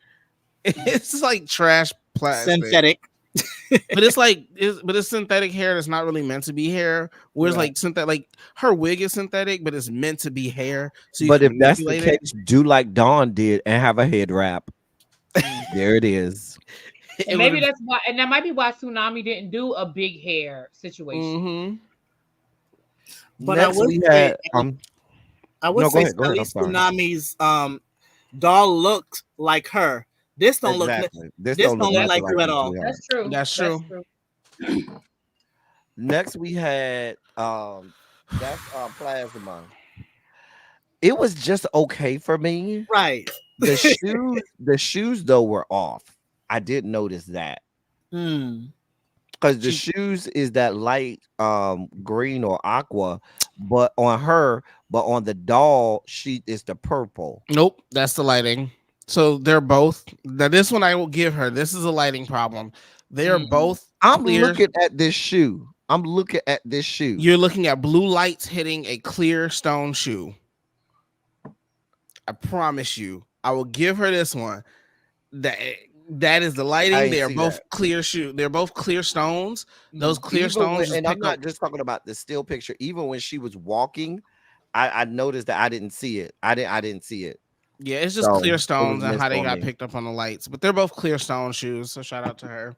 It's like trash plastic. Synthetic. But it's synthetic hair that's not really meant to be hair. Whereas like synthetic, like her wig is synthetic, but it's meant to be hair. So but if that's the case, do like Dawn did and have a head wrap. There it is. And maybe that's why, and that might be why Tsunami didn't do a big hair situation. Mm-hmm. But Next I would say at least Tsunami's doll looked like her. This don't look. This don't look like you at all. That's true. That's true. Next we had that's Plasma. It was just okay for me. Right. The shoes though were off. I did notice that. Because the shoes is that light green or aqua, but on the doll sheet is the purple. Nope, that's the lighting. So they're both. Now this one I will give her. This is a lighting problem. They are both. I'm looking at this shoe. You're looking at blue lights hitting a clear stone shoe. I promise you. I will give her this one. That is the lighting. They are both clear shoe. They're both clear stones. Those clear stones. And I'm not just talking about the still picture. Even when she was walking, I noticed that I didn't see it. I didn't see it. Yeah, it's just clear stones and how they got picked up on the lights. But they're both clear stone shoes. So shout out to her.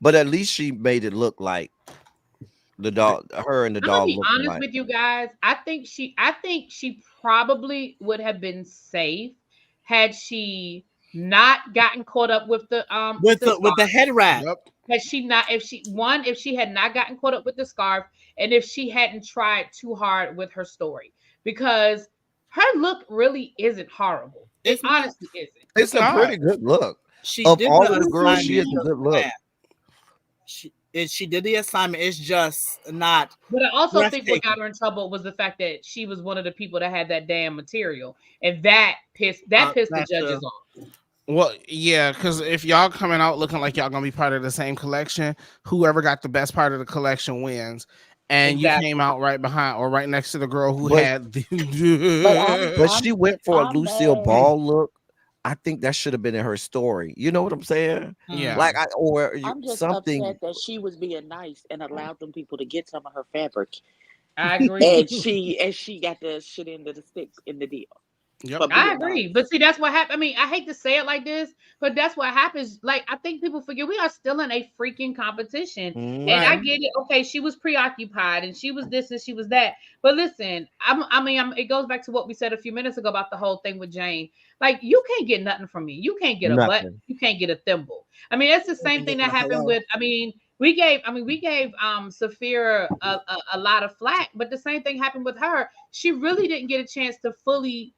But at least she made it look like the dog. Her and the dog. I'm gonna be honest with you guys. I think she probably would have been safe had she not gotten caught up with the head wrap. Yep. If she had not gotten caught up with the scarf, and if she hadn't tried too hard with her story, because her look really isn't horrible. It honestly isn't. It's a pretty good look. She of did all of the girls, she has a good look. She did the assignment. It's just not. But I also think what got her in trouble was the fact that she was one of the people that had that damn material, and that pissed the judges off. Well, yeah, because if y'all coming out looking like y'all gonna be part of the same collection, whoever got the best part of the collection wins. And you came out right behind or right next to the girl who had the. But she went for a Lucille Ball look. I think that should have been in her story. You know what I'm saying? Yeah. Like I'm just something upset that she was being nice and allowed them people to get some of her fabric. I agree. And she got the shit into the sticks in the deal. Yep. I agree. But see, that's what happened. I mean, I hate to say it like this, but that's what happens. Like, I think people forget we are still in a freaking competition. And I get it. Okay, she was preoccupied and she was this and she was that. But listen, it goes back to what we said a few minutes ago about the whole thing with Jane. Like, you can't get nothing from me. You can't get a button. You can't get a thimble. I mean, that's the same thing that happened with, we gave Saphira a lot of flack, but the same thing happened with her. She really didn't get a chance to fully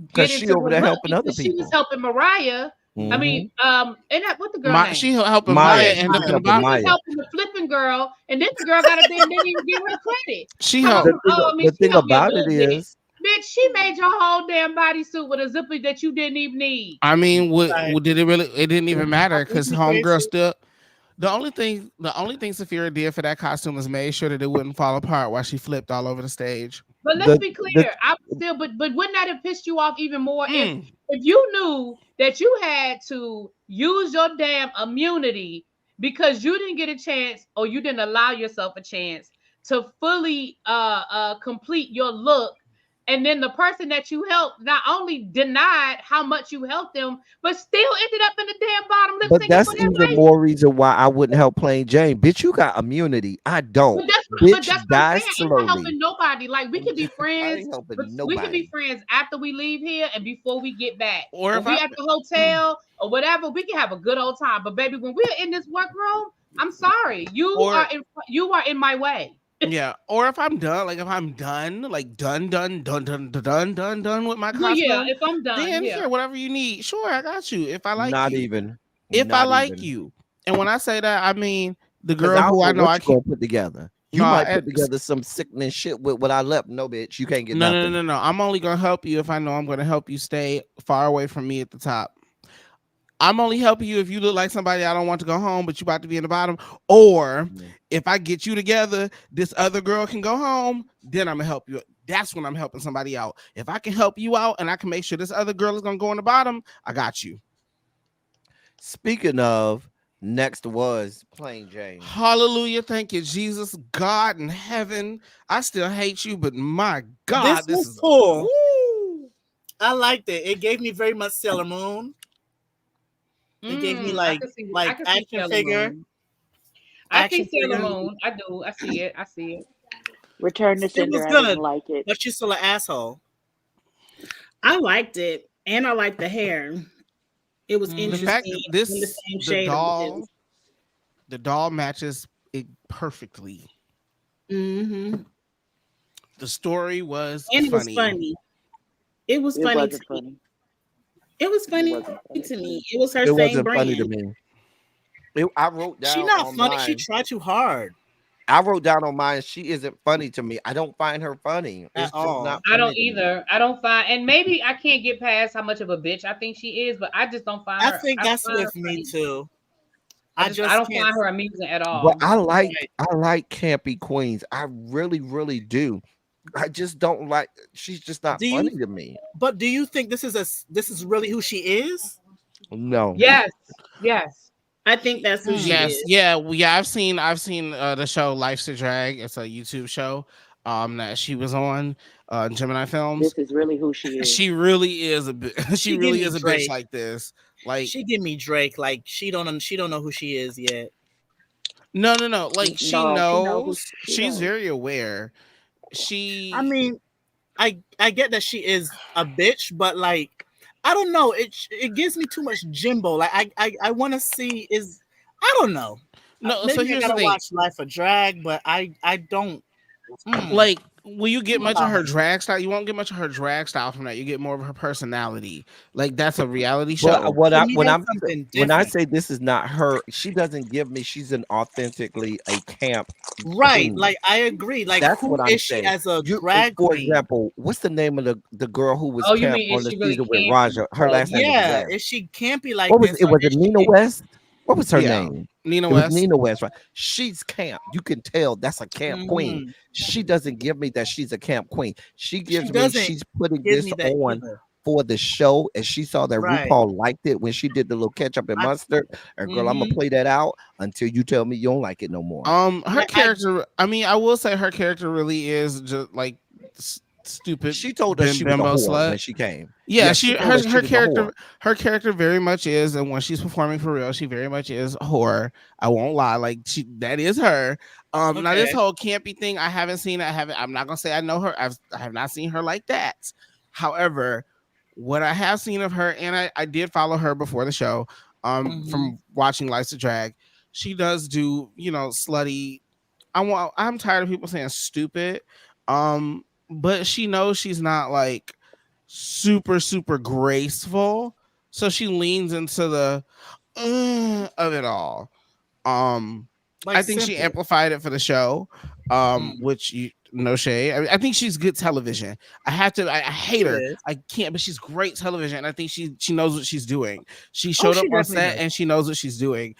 because she over there helping other people. She was helping Mariah. I mean, and that what the girl name? She helping Maya and she was helping the flipping girl, and then the girl got up there and didn't even give her credit. She helped. The thing about it is, bitch, she made your whole damn bodysuit with a zipper that you didn't even need. I mean, what did it really? It didn't even matter because homegirl still. The only thing Saphira did for that costume was made sure that it wouldn't fall apart while she flipped all over the stage. But let's be clear. But wouldn't that have pissed you off even more if you knew that you had to use your damn immunity because you didn't get a chance or you didn't allow yourself a chance to fully complete your look, and then the person that you helped not only denied how much you helped them, but still ended up in the damn bottom lip. But that's even more reason why I wouldn't help Plain Jane. Bitch, you got immunity. I don't. Bitch, die slowly. I'm not helping nobody. Like, we can be friends. We can be friends after we leave here and before we get back. Or if we at the hotel or whatever, we can have a good old time. But baby, when we're in this workroom, I'm sorry, you are in my way. Yeah, or if I'm done, like done with my costume. Yeah, if I'm done, then here, whatever you need, sure, I got you. If I like you, I like you, and when I say that, I mean the girl who I know I can't put together. You No, might put together some sickening shit with what I left. No, bitch, you can't get nothing. No. I'm only gonna help you if I know I'm gonna help you stay far away from me at the top. I'm only helping you if you look like somebody I don't want to go home, but you about to be in the bottom. Or if I get you together, this other girl can go home, then I'm gonna help you. That's when I'm helping somebody out. If I can help you out and I can make sure this other girl is gonna go in the bottom, I got you. Speaking of, next was Plain Jane. Hallelujah. Thank you, Jesus. God in heaven. I still hate you, but my God, this was is cool. Woo. I liked it. It gave me very much Sailor Moon. It gave me like action figure. I see Sailor Moon. I do. I see it. Return to It Sender. was I good, didn't like it. but you're still an asshole. I liked it, and I liked the hair. It was interesting. The fact that this in the same shade of the doll matches it perfectly. Mm-hmm. The story was and funny. It was funny. It was funny to me. It was funny to me. It was her same wasn't brand. funny to me. I wrote down. She's not on funny. Mine, she tried too hard. I wrote down on mine. She isn't funny to me. I don't find her funny at all. Not I don't either. I don't find, and maybe I can't get past how much of a bitch I think she is, but I just don't find her. I think that's with me too. I don't find her amusing at all. But I like campy queens. I really do. I just don't like. She's just not funny to me. But do you think this is really who she is? No. Yes. I think that's who she is. Yeah. I've seen the show Life's a Drag. It's a YouTube show that she was on Gemini Films. This is really who she is. She really is a she really is a bitch like this. Like she give me Drake. Like she don't know who she is yet. No. Like she knows. She's very aware. I mean, I get that she is a bitch, but like I don't know. It gives me too much Jimbo. Like I want to see I don't know. No, maybe so here's I gotta the thing. watch Life of Drag, but I don't like. Will you get much of her drag style? You won't get much of her drag style from that. You get more of her personality. Like that's a reality show. When I say this is not her, she doesn't give me. She's an authentically a camp. Right. queen. Like I agree. Like that's who what I'm is she saying. as a drag for queen? example, what's the name of the girl who was Oh, you camp mean, on is the she really season with campy? Raja? Her last name Yeah, was West. is she campy like What was this? it? Was it Nina West? What was her name? Nina It was West. Nina West, right? She's camp. You can tell that's a camp queen. She doesn't give me that she's a camp queen. She gives me she's putting this on for the show, and she saw that RuPaul liked it when she did the little ketchup and mustard. And girl, I'm gonna play that out until you tell me you don't like it no more. Her character. I mean, I will say her character really is just like stupid. She told us she was a whore when she came. Yeah, her character very much is, and when she's performing for real, she very much is a whore. I won't lie, like that is her. Now this whole campy thing, I haven't seen. I'm not gonna say I know her. I have not seen her like that. However, what I have seen of her, and I did follow her before the show, from watching Life's a Drag. She does do, slutty. I'm tired of people saying stupid. But she knows she's not like super graceful, so she leans into the of it all. I think she amplified it for the show, which no shade. I think she's good television. I hate her. I can't, but she's great television. I think she knows what she's doing. She showed up on set and she knows what she's doing.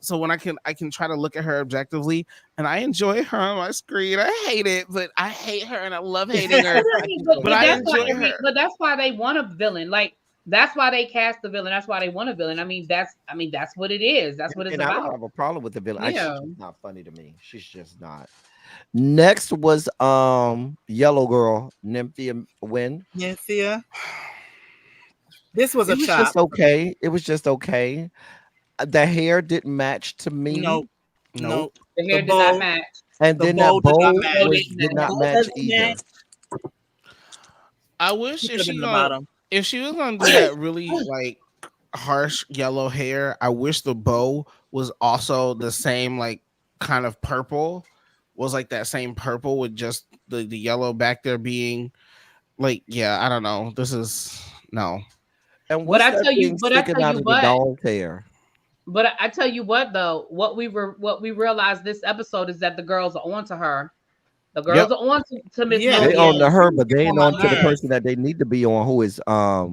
So when I can try to look at her objectively, and I enjoy her on my screen. I hate it, but I hate her and I love hating her. but I enjoy her. But that's why they want a villain. Like that's why they cast the villain. That's why they want a villain. That's what it is. That's what it's about. I don't have a problem with the villain. Yeah. She's not funny to me. She's just not. Next was Yellow Girl, Nymphia Wynn. Nymphia. This was It was just okay. It was just okay. The hair didn't match to me. Nope. The hair did not match. And then that bow did not match either. I wish if she was gonna do that really like harsh yellow hair, I wish the bow was also the same like kind of purple. Was like that same purple with just the yellow back there being like, I don't know. This is no. And what I tell you, but dog hair. But I tell you what, though, what we realized this episode is that the girls are on to her. The girls are on to Miss Yeah, They Noble. on to her, but they ain't on to the nerves. person that they need to be on, who is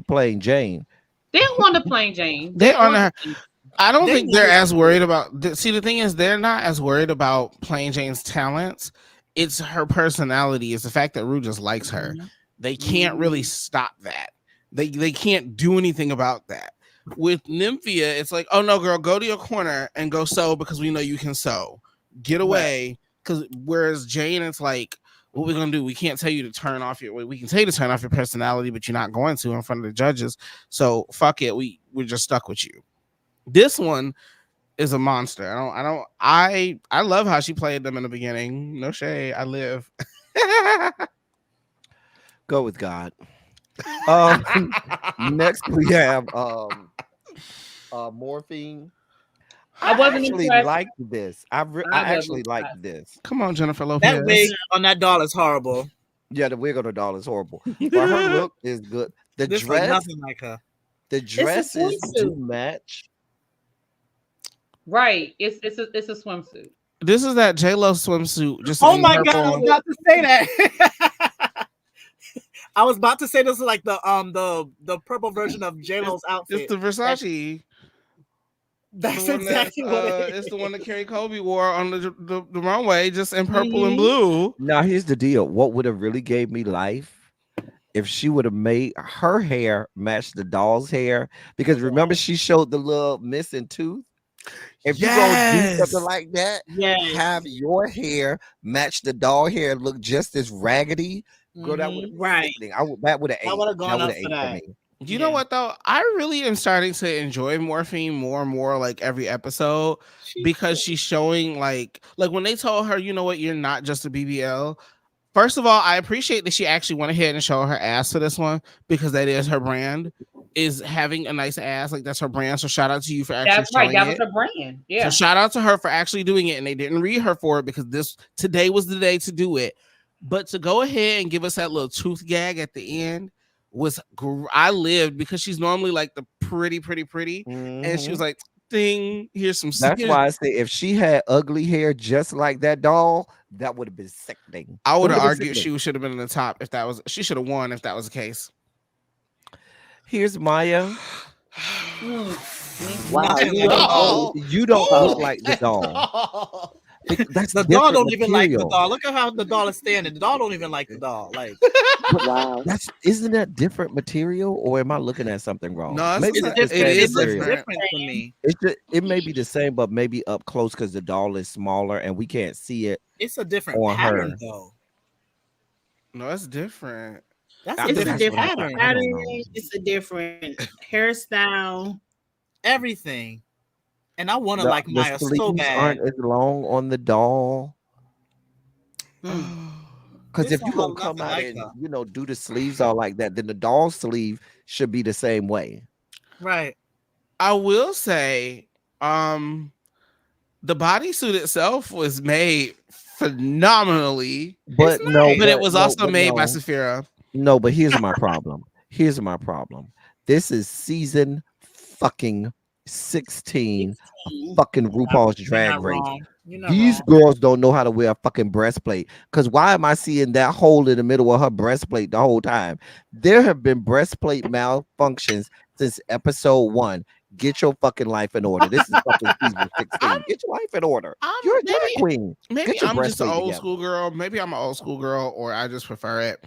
playing Jane. They on to Plain Jane. They on to her. I don't They think they're never- as worried about. See, the thing is, they're not as worried about Plain Jane's talents. It's her personality. It's the fact that Rue just likes her. They can't really stop that. They can't do anything about that. With Nymphia, it's like, oh no, girl, go to your corner and go sew because we know you can sew. Get away. Because whereas Jane, it's like, what we're gonna do? We can't tell you to turn off your. We can tell you to turn off your personality, but you're not going to in front of the judges. So fuck it. We're just stuck with you. This one is a monster. I love how she played them in the beginning. No shade. I live. Go with God. Next we have Morphine. I wasn't actually impressed. liked this. I actually liked this. Come on, Jennifer Lopez. That wig on that doll is horrible. Yeah, the wig on the doll is horrible, but her look is good. The This dress, is nothing like her. the dresses do swimsuit. match. Right. It's a swimsuit. This is that J-Lo swimsuit. Just Oh in my purple god, I was and- about to say that. I was about to say this is like the purple version of J-Lo's outfit. It's the Versace. That's The one exactly that, what it is. it's the one that Carrie Colby wore on the runway, just in purple and blue. Now here's the deal. What would have really gave me life if she would have made her hair match the doll's hair? Because remember, she showed the little missing tooth. If you gonna do Yes. something like that, Yes. have your hair match the doll hair, and look just as raggedy. Girl, that would have been Right. sickening. That would have ate. I would've gone up would've for ate that. me. You know what though? I really am starting to enjoy Morphine more and more, like every episode, because she's showing like when they told her, you know what, you're not just a BBL. First of all, I appreciate that she actually went ahead and showed her ass for this one, because that is her brand, is having a nice ass. Like that's her brand. So shout out to you for actually That's right. showing That was it. her brand. Yeah. So shout out to her for actually doing it, and they didn't read her for it because today was the day to do it. But to go ahead and give us that little tooth gag at the end was I lived, because she's normally like the pretty, and she was like, "Ding, here's some." That's skin." why I say if she had ugly hair just like that doll, that would have been sickening. I would have Would've been argued sickening. she should have been in the top if that was. She should have won if that was the case. Here's Maya. Wow. You don't look like the doll. That's The doll different don't even like the material. doll. Look at how the doll is standing. The doll don't even like the doll. Like Wow. Isn't that different material, or am I looking at something wrong? No, Maybe it's not. different. It is It's different. different for me. It may be the same, but maybe up close because the doll is smaller and we can't see it. It's a different On pattern her. though. No, it's different. That's I a It's think a different that's what I different thought. I don't pattern. know. It's a different hairstyle. everything. And I want to like Maya so sleeves bad. aren't as long on the doll. Because This if you don't gonna look come nothing out like and do the sleeves all like that, then the doll sleeve should be the same way. Right. I will say, the bodysuit itself was made phenomenally, But no, but it was also but made by no. Saphira. No, but here's my problem. This is season fucking 16 fucking RuPaul's You're Drag not Race. wrong. You're not These wrong. girls don't know how to wear a fucking breastplate. Because why am I seeing that hole in the middle of her breastplate the whole time? There have been breastplate malfunctions since episode 1. Get your fucking life in order. This is fucking season 16. Get your life in order. You're a drag queen. Maybe Get your I'm just an breastplate old together. school girl. Maybe I'm an old school girl, or I just prefer it.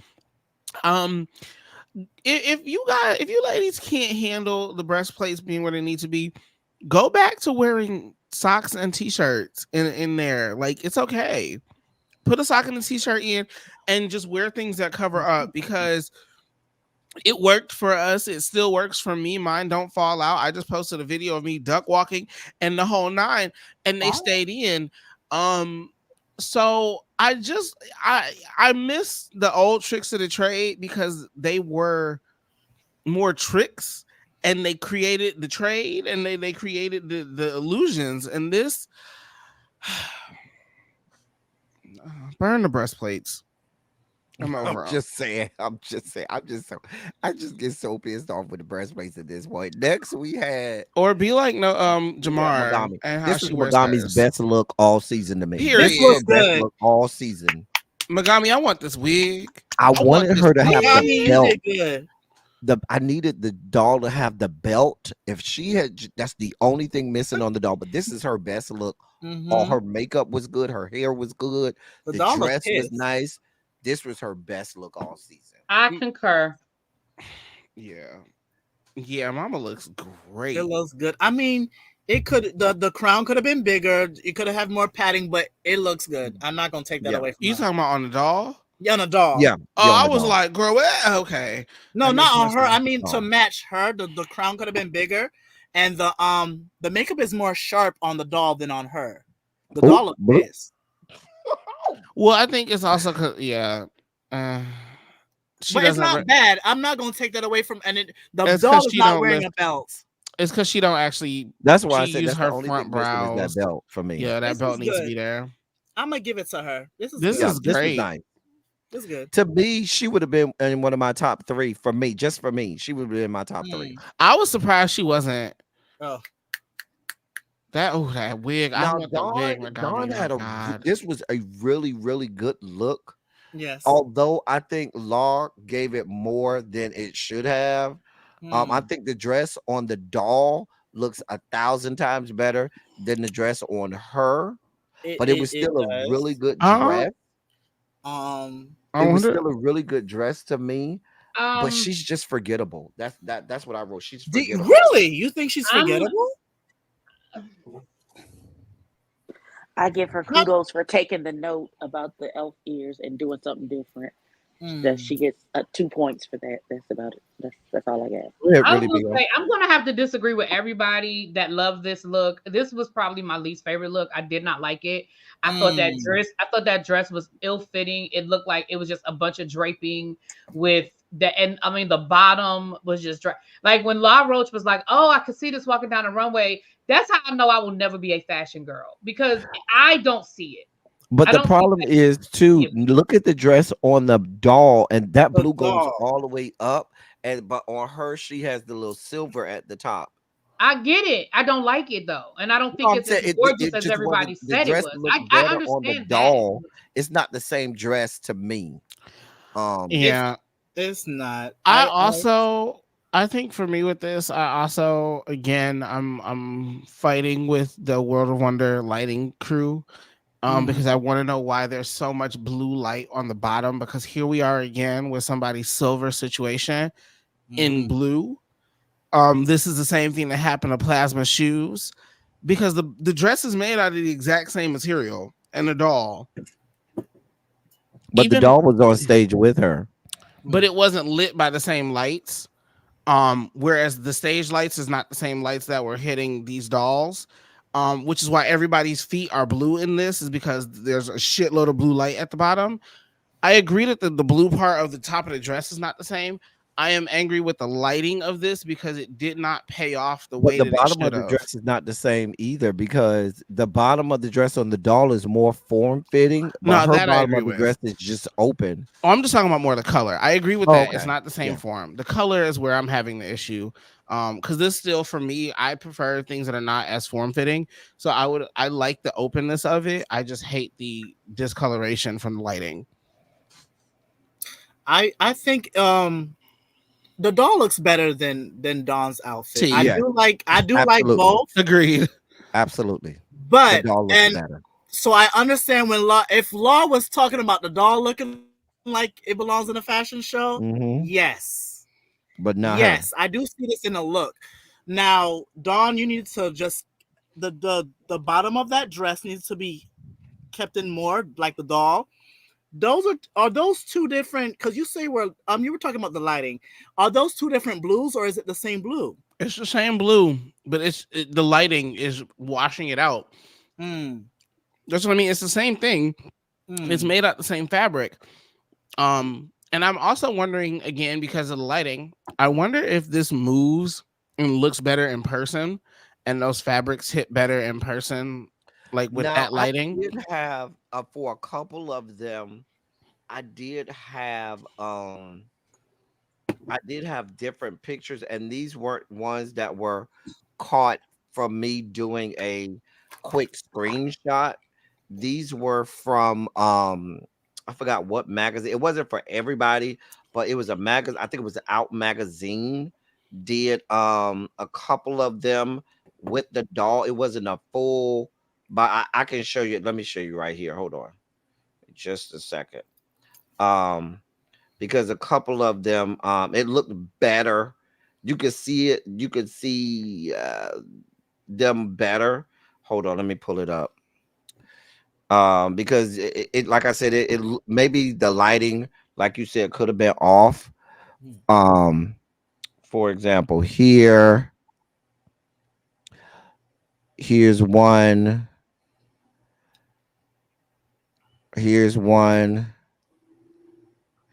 If you ladies can't handle the breastplates being where they need to be, go back to wearing socks and t-shirts in there. Like, it's okay. Put a sock and a t-shirt in and just wear things that cover up, because it worked for us. It still works for me. Mine don't fall out. I just posted a video of me duck walking and the whole 9, and they stayed in. So I miss the old tricks of the trade, because they were more tricks, and they created the trade, and they created the illusions. And this burn the breastplates. I'm over. Just saying. I'm just saying. I just get so pissed off with the breastplates at this point. Next, we had Or be like Jamar Megami. and how This is she wears Megami's hers. best look all season to me. Period. This looks Best good. look all season. Megami, I want this wig. I wanted her to have Megami, the you belt. did good. I needed the doll to have the belt. If she had, that's the only thing missing on the doll. But this is her best look. All her makeup was good. Her hair was good. The doll looked dress was pissed. nice. This was her best look all season. I concur. Yeah, Mama looks great. It looks good. I mean, it could the crown could have been bigger. You could have had more padding, but it looks good. I'm not gonna take that away from you. her. Talking about on the doll? Yeah, on the doll. Yeah. Oh, I was like, girl, okay. No, That not makes on more her. sense. I mean, to match her, the crown could have been bigger, and the makeup is more sharp on the doll than on her. The doll looks pissed. Well, I think it's also she But it's not bad. I'm not gonna take that away from. And the It's doll 'cause is she not don't wearing lift- a belt. It's because she don't actually. That's why I she said use that's the her only front thing missing is brows. that belt for me. Yeah, that This belt is needs to good. be there. I'm gonna give it to her. This is This good. is This was great. nice. This is good. To me, she would have been in one of my top three. For me, just for me, she would have been in my top three. I was surprised she wasn't. Oh, that wig. I Now, want the wig. Dawn had this was a really, really good look. yes. Although I think Law gave it more than it should have. I think the dress on the doll looks 1,000 times better than the dress on her. But it was still a really good dress. It was still a really good dress to me. But she's just forgettable. That's what I wrote. She's forgettable. Really? You think she's forgettable? I give her kudos for taking the note about the elf ears and doing something different. That she gets 2 points for that. That's about it. That's all I got. I will say I'm gonna have to disagree with everybody that loved this look. This was probably my least favorite look. I did not like it. I thought that dress was ill-fitting. It looked like it was just a bunch of draping with and I mean the bottom was just like when La Roach was like, "Oh, I could see this walking down the runway." That's how I know I will never be a fashion girl because I don't see it. But the problem is too, look at the dress on the doll, and that blue goes all the way up, but on her she has the little silver at the top. I get it. I don't like it though, and I don't think it's as gorgeous as everybody said it was. I understand on the that. doll. It's not the same dress to me. It's not. I think for me with this, I also again I'm fighting with the World of Wonder lighting crew. Because I want to know why there's so much blue light on the bottom. Because here we are again with somebody's silver situation in blue. This is the same thing that happened to Plasma shoes, because the dress is made out of the exact same material and the doll. But the doll was on stage with her. But it wasn't lit by the same lights. Whereas the stage lights is not the same lights that were hitting these dolls. Which is why everybody's feet are blue in this, is because there's a shitload of blue light at the bottom. I agree that the blue part of the top of the dress is not the same. I am angry with the lighting of this because it did not pay off the way the that bottom it of the should dress is not the same either, because the bottom of the dress on the doll is more form-fitting, but her bottom of the dress is just open. Oh, I'm just talking about more the color. I agree with that. Okay. It's not the same form. The color is where I'm having the issue. Because this still, for me, I prefer things that are not as form-fitting. So I like the openness of it. I just hate the discoloration from the lighting. I think the doll looks better than Dawn's outfit. I do like both. Agreed. Absolutely. But so I understand when if Law was talking about the doll looking like it belongs in a fashion show, yes. But now, yes, I do see this in a look. Now, Dawn, you need to just the bottom of that dress needs to be kept in more like the doll. Those are those two different? Because you say you were talking about the lighting. Are those two different blues, or is it the same blue? It's the same blue, but the lighting is washing it out. That's what I mean. It's the same thing. It's made out the same fabric. And I'm also wondering, again, because of the lighting, I wonder if this moves and looks better in person, and those fabrics hit better in person, like with that lighting. I did have for a couple of them, I did have different pictures, and these weren't ones that were caught from me doing a quick screenshot. These were from I forgot what magazine. It wasn't for everybody, but it was a magazine. I think it was Out Magazine did a couple of them with the doll. It wasn't a full, but I can show you. Let me show you right here. Hold on just a second. Um because a couple of them it looked better. You could see it, you could see them better. Hold on, let me pull it up. Because like I said, maybe the lighting, like you said, could have been off. um for example, here's one, here's one,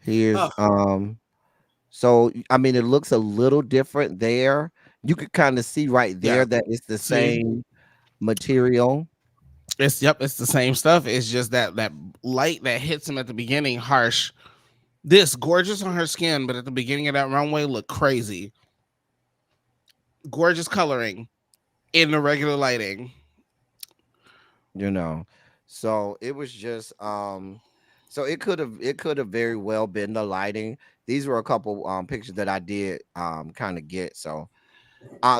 here's Oh, so I mean it looks a little different there. You could kind of see right Yeah. there that it's the See, same material. it's the same stuff. It's just that light that hits him at the beginning, harsh. This gorgeous on her skin, but at the beginning of that runway looked crazy. Gorgeous coloring in the regular lighting. You know, so it was just so it could have very well been the lighting. These were a couple pictures that I did kind of get. So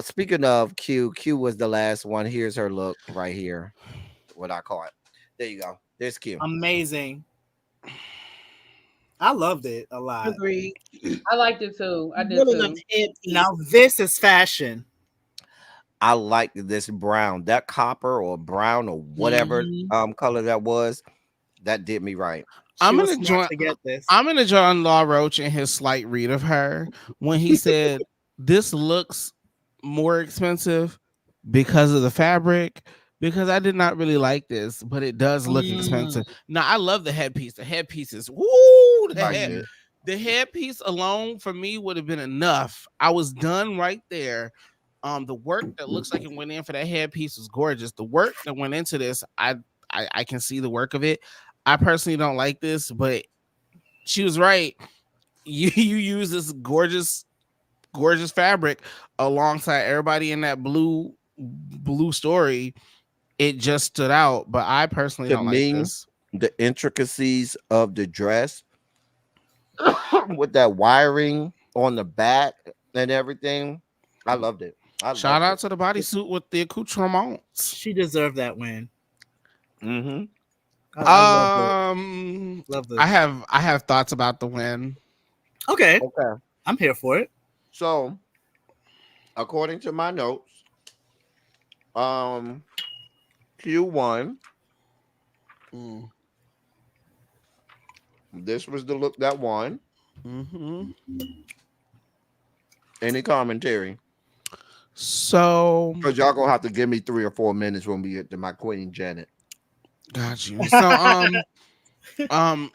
speaking of Q was the last one. Here's her look right here, what I call it. There you go, there's Q. amazing. I loved it a lot. Agreed. I liked it too. I did Really too. love the headpiece. Now this is fashion. I like this brown, that copper or brown or whatever color that was. That did me right. She was smart to get this. I'm gonna join Law Roach in his slight read of her when he said this looks more expensive because of the fabric. Because I did not really like this, but it does look expensive. Now I love the headpiece. The headpiece is woo. The headpiece alone for me would have been enough. I was done right there. The work that looks like it went in for that headpiece was gorgeous. The work that went into this, I can see the work of it. I personally don't like this, but she was right. You use this gorgeous fabric alongside everybody in that blue story. It just stood out, but I personally To don't me, like this. the intricacies of the dress with that wiring on the back and everything, I loved it. Shout out to the bodysuit with the accoutrements. She deserved that win. Mm-hmm. Love this. I have thoughts about the win. Okay. Okay. I'm here for it. So, according to my notes, Q1. This was the look that won. Any commentary? So, because y'all gonna have to give me 3 or 4 minutes when we get to my Queen Janet. Got you.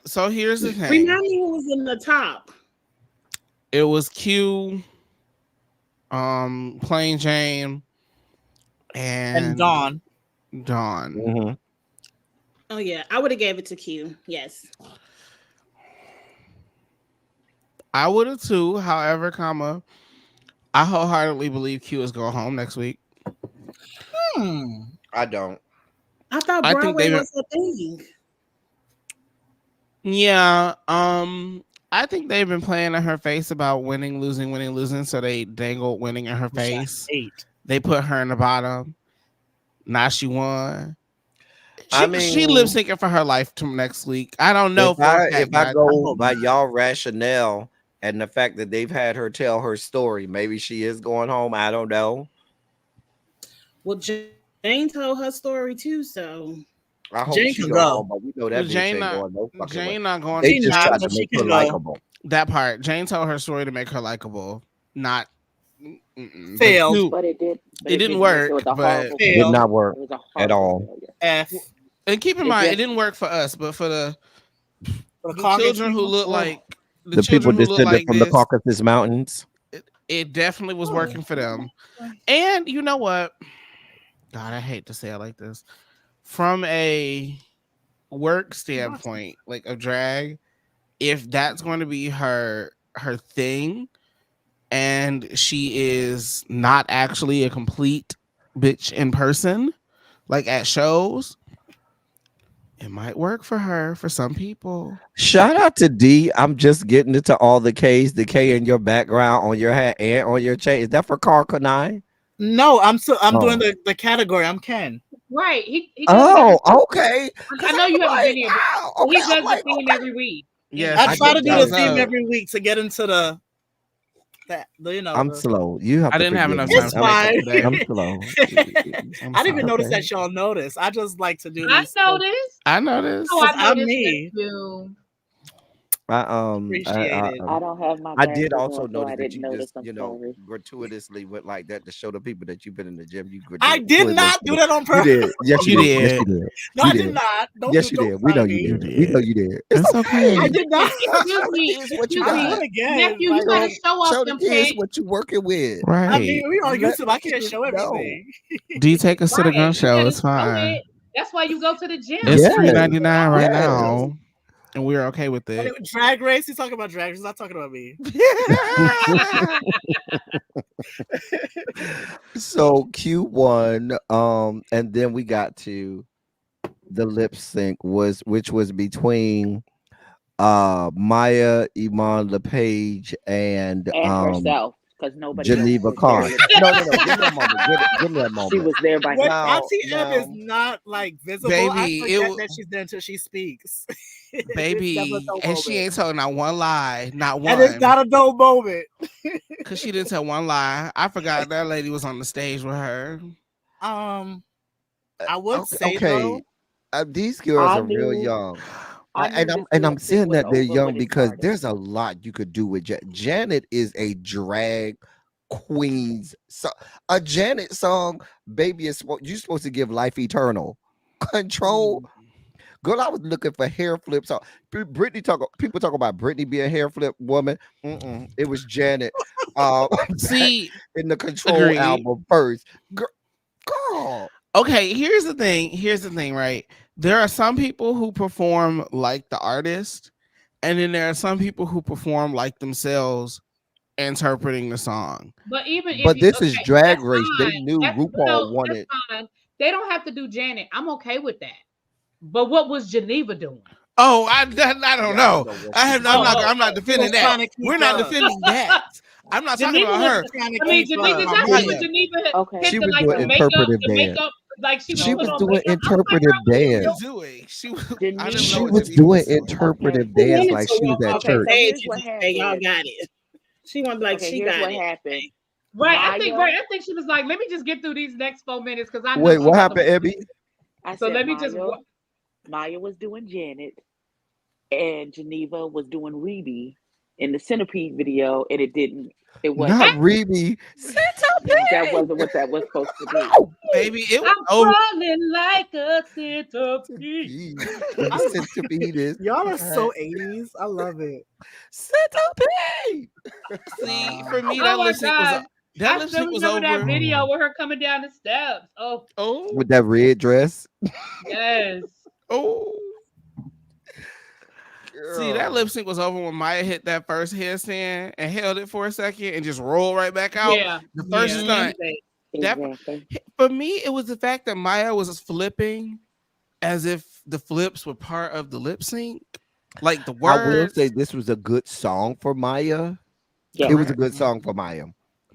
So here's the thing. Remind me who was in the top. It was Q, Plain Jane, and Dawn. Dawn. Oh yeah, I would have gave it to Q. Yes. I would have too. However, I wholeheartedly believe Q is going home next week. I don't. I thought Broadway was a thing. Yeah. I think they've been playing in her face about winning, losing. So they dangled winning in her face. They put her in the bottom. Now she won. She lip syncing for her life to next week. I don't know if I go by y'all rationale and the fact that they've had her tell her story, maybe she is going home. I don't know. Well, Jane told her story too, so I hope Jane she can goes go. home, but we know that bitch Jane ain't not, going no fucking Jane way. not going. They just tried to make her likable. That part. Jane told her story to make her likable. Not failed, but it did. It didn't work. But it did not work at all. And keep in mind, it didn't work for us, but for the children who look like the people descended from the Caucasus Mountains. It definitely was working for them. And you know what? God, I hate to say it like this. From a work standpoint, like a drag, if that's going to be her thing, and she is not actually a complete bitch in person, like at shows, it might work for her for some people. Shout out to D. I'm just getting into all the K's. The K in your background on your hat and on your chain. Is that for Carl Kanai? No, I'm doing the category. I'm Ken. Right. He Oh, okay. I know you haven't been here, but Okay, he does the theme every week. Yeah, I try to do the does. theme every week to get into I'm slow. You have I to didn't have forgive enough me. time. It's fine. I'm slow. I didn't even notice that y'all noticed. I just like to do I these. noticed. I noticed. Oh, I I'm noticed me. that too. Appreciate it. I don't have my. I did glasses also on, so I notice that didn't you notice. just, I'm sorry. gratuitously went like that to show the people that you've been in the gym. I did not do that on You purpose. did. Yes, you did. Yes, you did. No, You I did. did not. Yes, you did. We know you did. We know you did. It's okay. I did not. Excuse me. Here's what you Excuse got. me. What again? Nephew, you Like, gotta show off Show the them kids pants. what you working with. Right. I mean, we on Let YouTube. I the can't kids show everything. D, take us to the gun You show. gotta It's show fine. it. That's why you go to the gym. It's Yes. $3.99 right Yes. now, and we're okay with And it. it, Drag Race. He's talking about Drag Race. He's not talking about me. So Q1, and then we got to the lip sync which was between Maya, Iman LePage, and herself, because nobody else Geneva was Khan. there. No, give me a moment. Give me a moment. She was there by When herself. Auntie Em is not like visible, Baby, I forget that she's there until she speaks. Baby, and she ain't telling not one lie, not one. And it's not a dull moment. Because she didn't tell one lie. I forgot that lady was on the stage with her. I would say okay. though, These girls I are real knew- young. I And knew I'm this and I'm lip sync saying was that they're over young when it because started. there's a lot you could do with Janet is a drag queen's so a Janet song, baby, is you're supposed to give life eternal control. Girl, I was looking for hair flips. People talk about Britney being a hair flip woman. It was Janet. See, in the Control agreed. album first. Girl. Okay, here's the thing, right? There are some people who perform like the artist, and then there are some people who perform like themselves interpreting the song. But even But if this is Drag that's Race. They fine. knew RuPaul wanted. That's fine. They don't have to do Janet. I'm okay with that. But what was Geneva doing? Oh, I don't know. I'm not defending that. We're not up. defending that. I'm not talking Geneva about her. I mean, Geneva, that's what Geneva Okay. She hit was the, like, doing the makeup, interpretive the dance. makeup, like she She was was put on doing makeup. interpretive dance. She was Denise- I didn't She know what was Denise doing doing. interpretive dance like she was at Okay, church. so here's what Hey, y'all happened. got it. She wanted like Okay, she here's got what it. happened. Right, Maya- I think she was like, let me just get through these next 4 minutes because I know Wait, she's what gonna happened, win. Abby? I So said let me just Maya was doing Janet, and Geneva was doing Rebe in the Centipede video, and it didn't. It wasn't. Not Rebe. That wasn't what that was supposed to be. Baby, it was I'm over. crawling like a centipede. The centipede is Y'all are so 80s. I love it. centipede. See, for me, Oh that my lip sync God. was that I lip still sync was remember over. that video with her coming down the steps. Oh, With that red dress. yes. Oh. See, that Girl. lip sync was over when Maya hit that first headstand and held it for a second and just rolled right back out. Yeah. The first stunt. That, Exactly. for me, it was the fact that Maya was flipping as if the flips were part of the lip sync. Like the I will words. say this was a good song for Maya. Yeah. It was a good song for Maya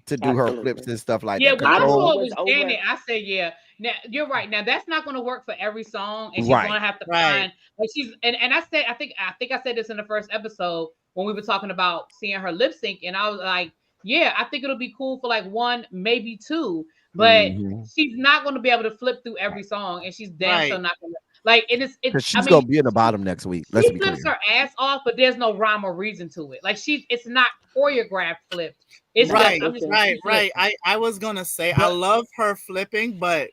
to do her Absolutely. flips and stuff like Yeah, that. when I Control. saw it was was over. Janet, I said, yeah. Now you're right. Now that's not going to work for every song, and she's Right. going to have to Right. find. Like she's and I said, I think I said this in the first episode when we were talking about seeing her lip sync, and I was like, yeah, I think it'll be cool for like one, maybe two, but she's not going to be able to flip through every song, and she's damn sure Right. not going to. Like it's. Because she's I mean, gonna be in the bottom next week. Let's she be flips clear. her ass off, but there's no rhyme or reason to it. Like it's not choreographed flipped. It's Right, just, right. I was gonna say I love her flipping, but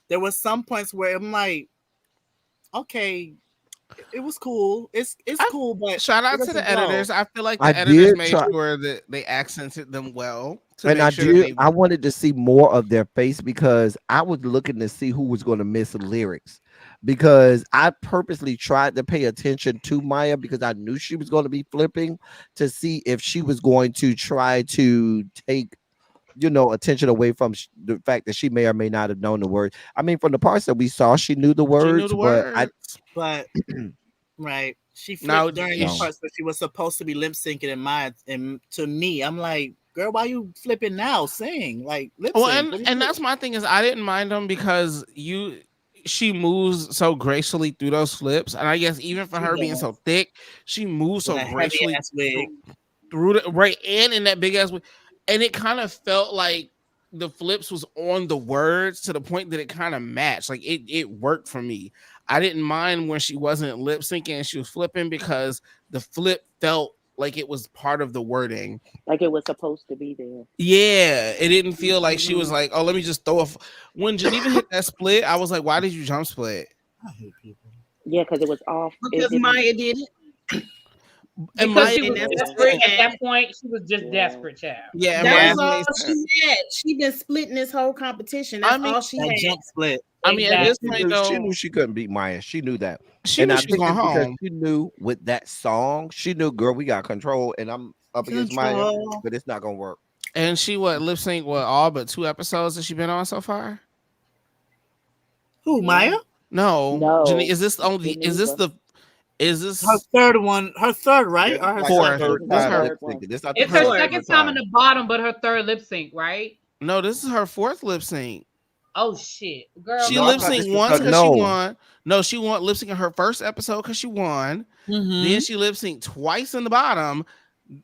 there was some points where I'm like, okay, it was cool. It's cool, but Shout out it to the doesn't go. editors. I feel like I the editors did made try- sure that they accented them well And I make sure that they I wanted to see more of their face because I was looking to see who was going to miss lyrics. Because I purposely tried to pay attention to Maya because I knew she was going to be flipping to see if she was going to try to take, attention away from the fact that she may or may not have known the words. I mean, from the parts that we saw, she knew the she knew words, the but words. But right, she Now, flipped during yeah, the parts where she was supposed to be lip syncing in my and to me, I'm like, girl, why you flipping now? Sing like lip well, sync. What do you and do? that's my thing is I didn't mind them because she moves so gracefully through those flips, and I guess even for She her being so does. thick, she moves With so a heavy gracefully ass wig. through the right and in that big ass, and it kind of felt like the flips was on the words to the point that it kind of matched. Like it worked for me. I didn't mind when she wasn't lip syncing and she was flipping because the flip felt like it was part of the wording. Like it was supposed to be there. Yeah, it didn't feel like she was Mhm. like, oh, let me just throw when Geneva hit that split, I was like, why did you jump split? I hate people. Yeah, because it was off. It Because didn't. Maya did it. And Because Maya she was And that's desperate what at that point. She was just Yeah. desperate, child. yeah, and That Maya was all made sense. she had. She been splitting this whole competition. I That's mean, all she That had. jump split. I mean, at this Exactly. point She though, knew she couldn't beat Maya. She knew that. she And knew I she was think going it's because home. she knew with that song, she knew, girl, we got control and I'm up against Maya, Control. but it's not going to work. And she lip sync all but 2 episodes that she been on so far? Who, Maya? No. No. Is this only Geneva. is Her this third one, her third, right? This Or is her like her Fourth. second? third This is This her is time her lip third one. syncing. This not the It's her first second time in the bottom, but her third lip sync, right? no, this is her 4th lip sync. Oh shit, girl. She No, I lip thought this synced was once her. because she No. won. No, she won lip syncing her first episode because she won. Mm-hmm. Then she lip synced twice in the bottom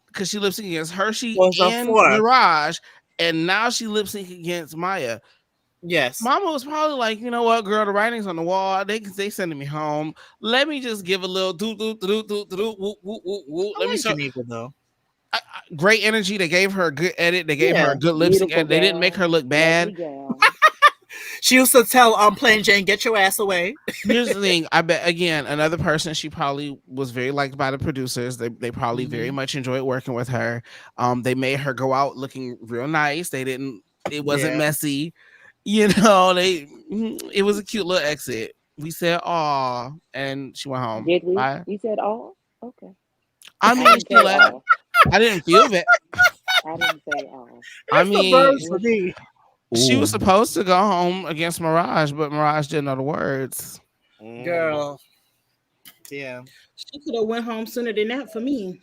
because she lip synced against Hershey Was her and fourth. Mirage, and now she lip synced against Maya. Yes. Mama was probably like, you know what, girl, the writing's on the wall. They sending me home. Let me just give a little do do do do do woo woo woo woo. I Let me like show. Geneva though. Great energy. They gave her a good edit. They gave her Yeah. a good lip sync. Beautiful They didn't make gown. her look bad. Lovely gown. She used to tell Plain Jane, get your ass away. Here's the thing. I bet again, another person she probably was very liked by the producers. They probably very much enjoyed working with her. They made her go out looking real nice. It wasn't Yeah. messy. It was a cute little exit. We said, "Aw," and she went home. Did we? Bye. We said all? Okay. I I mean, didn't she say left. all. I didn't feel that. I didn't say all. I It's the mean, birds for me. she was Ooh. supposed to go home against Mirage, but Mirage didn't know the words. Girl. Yeah. She could have went home sooner than that for me.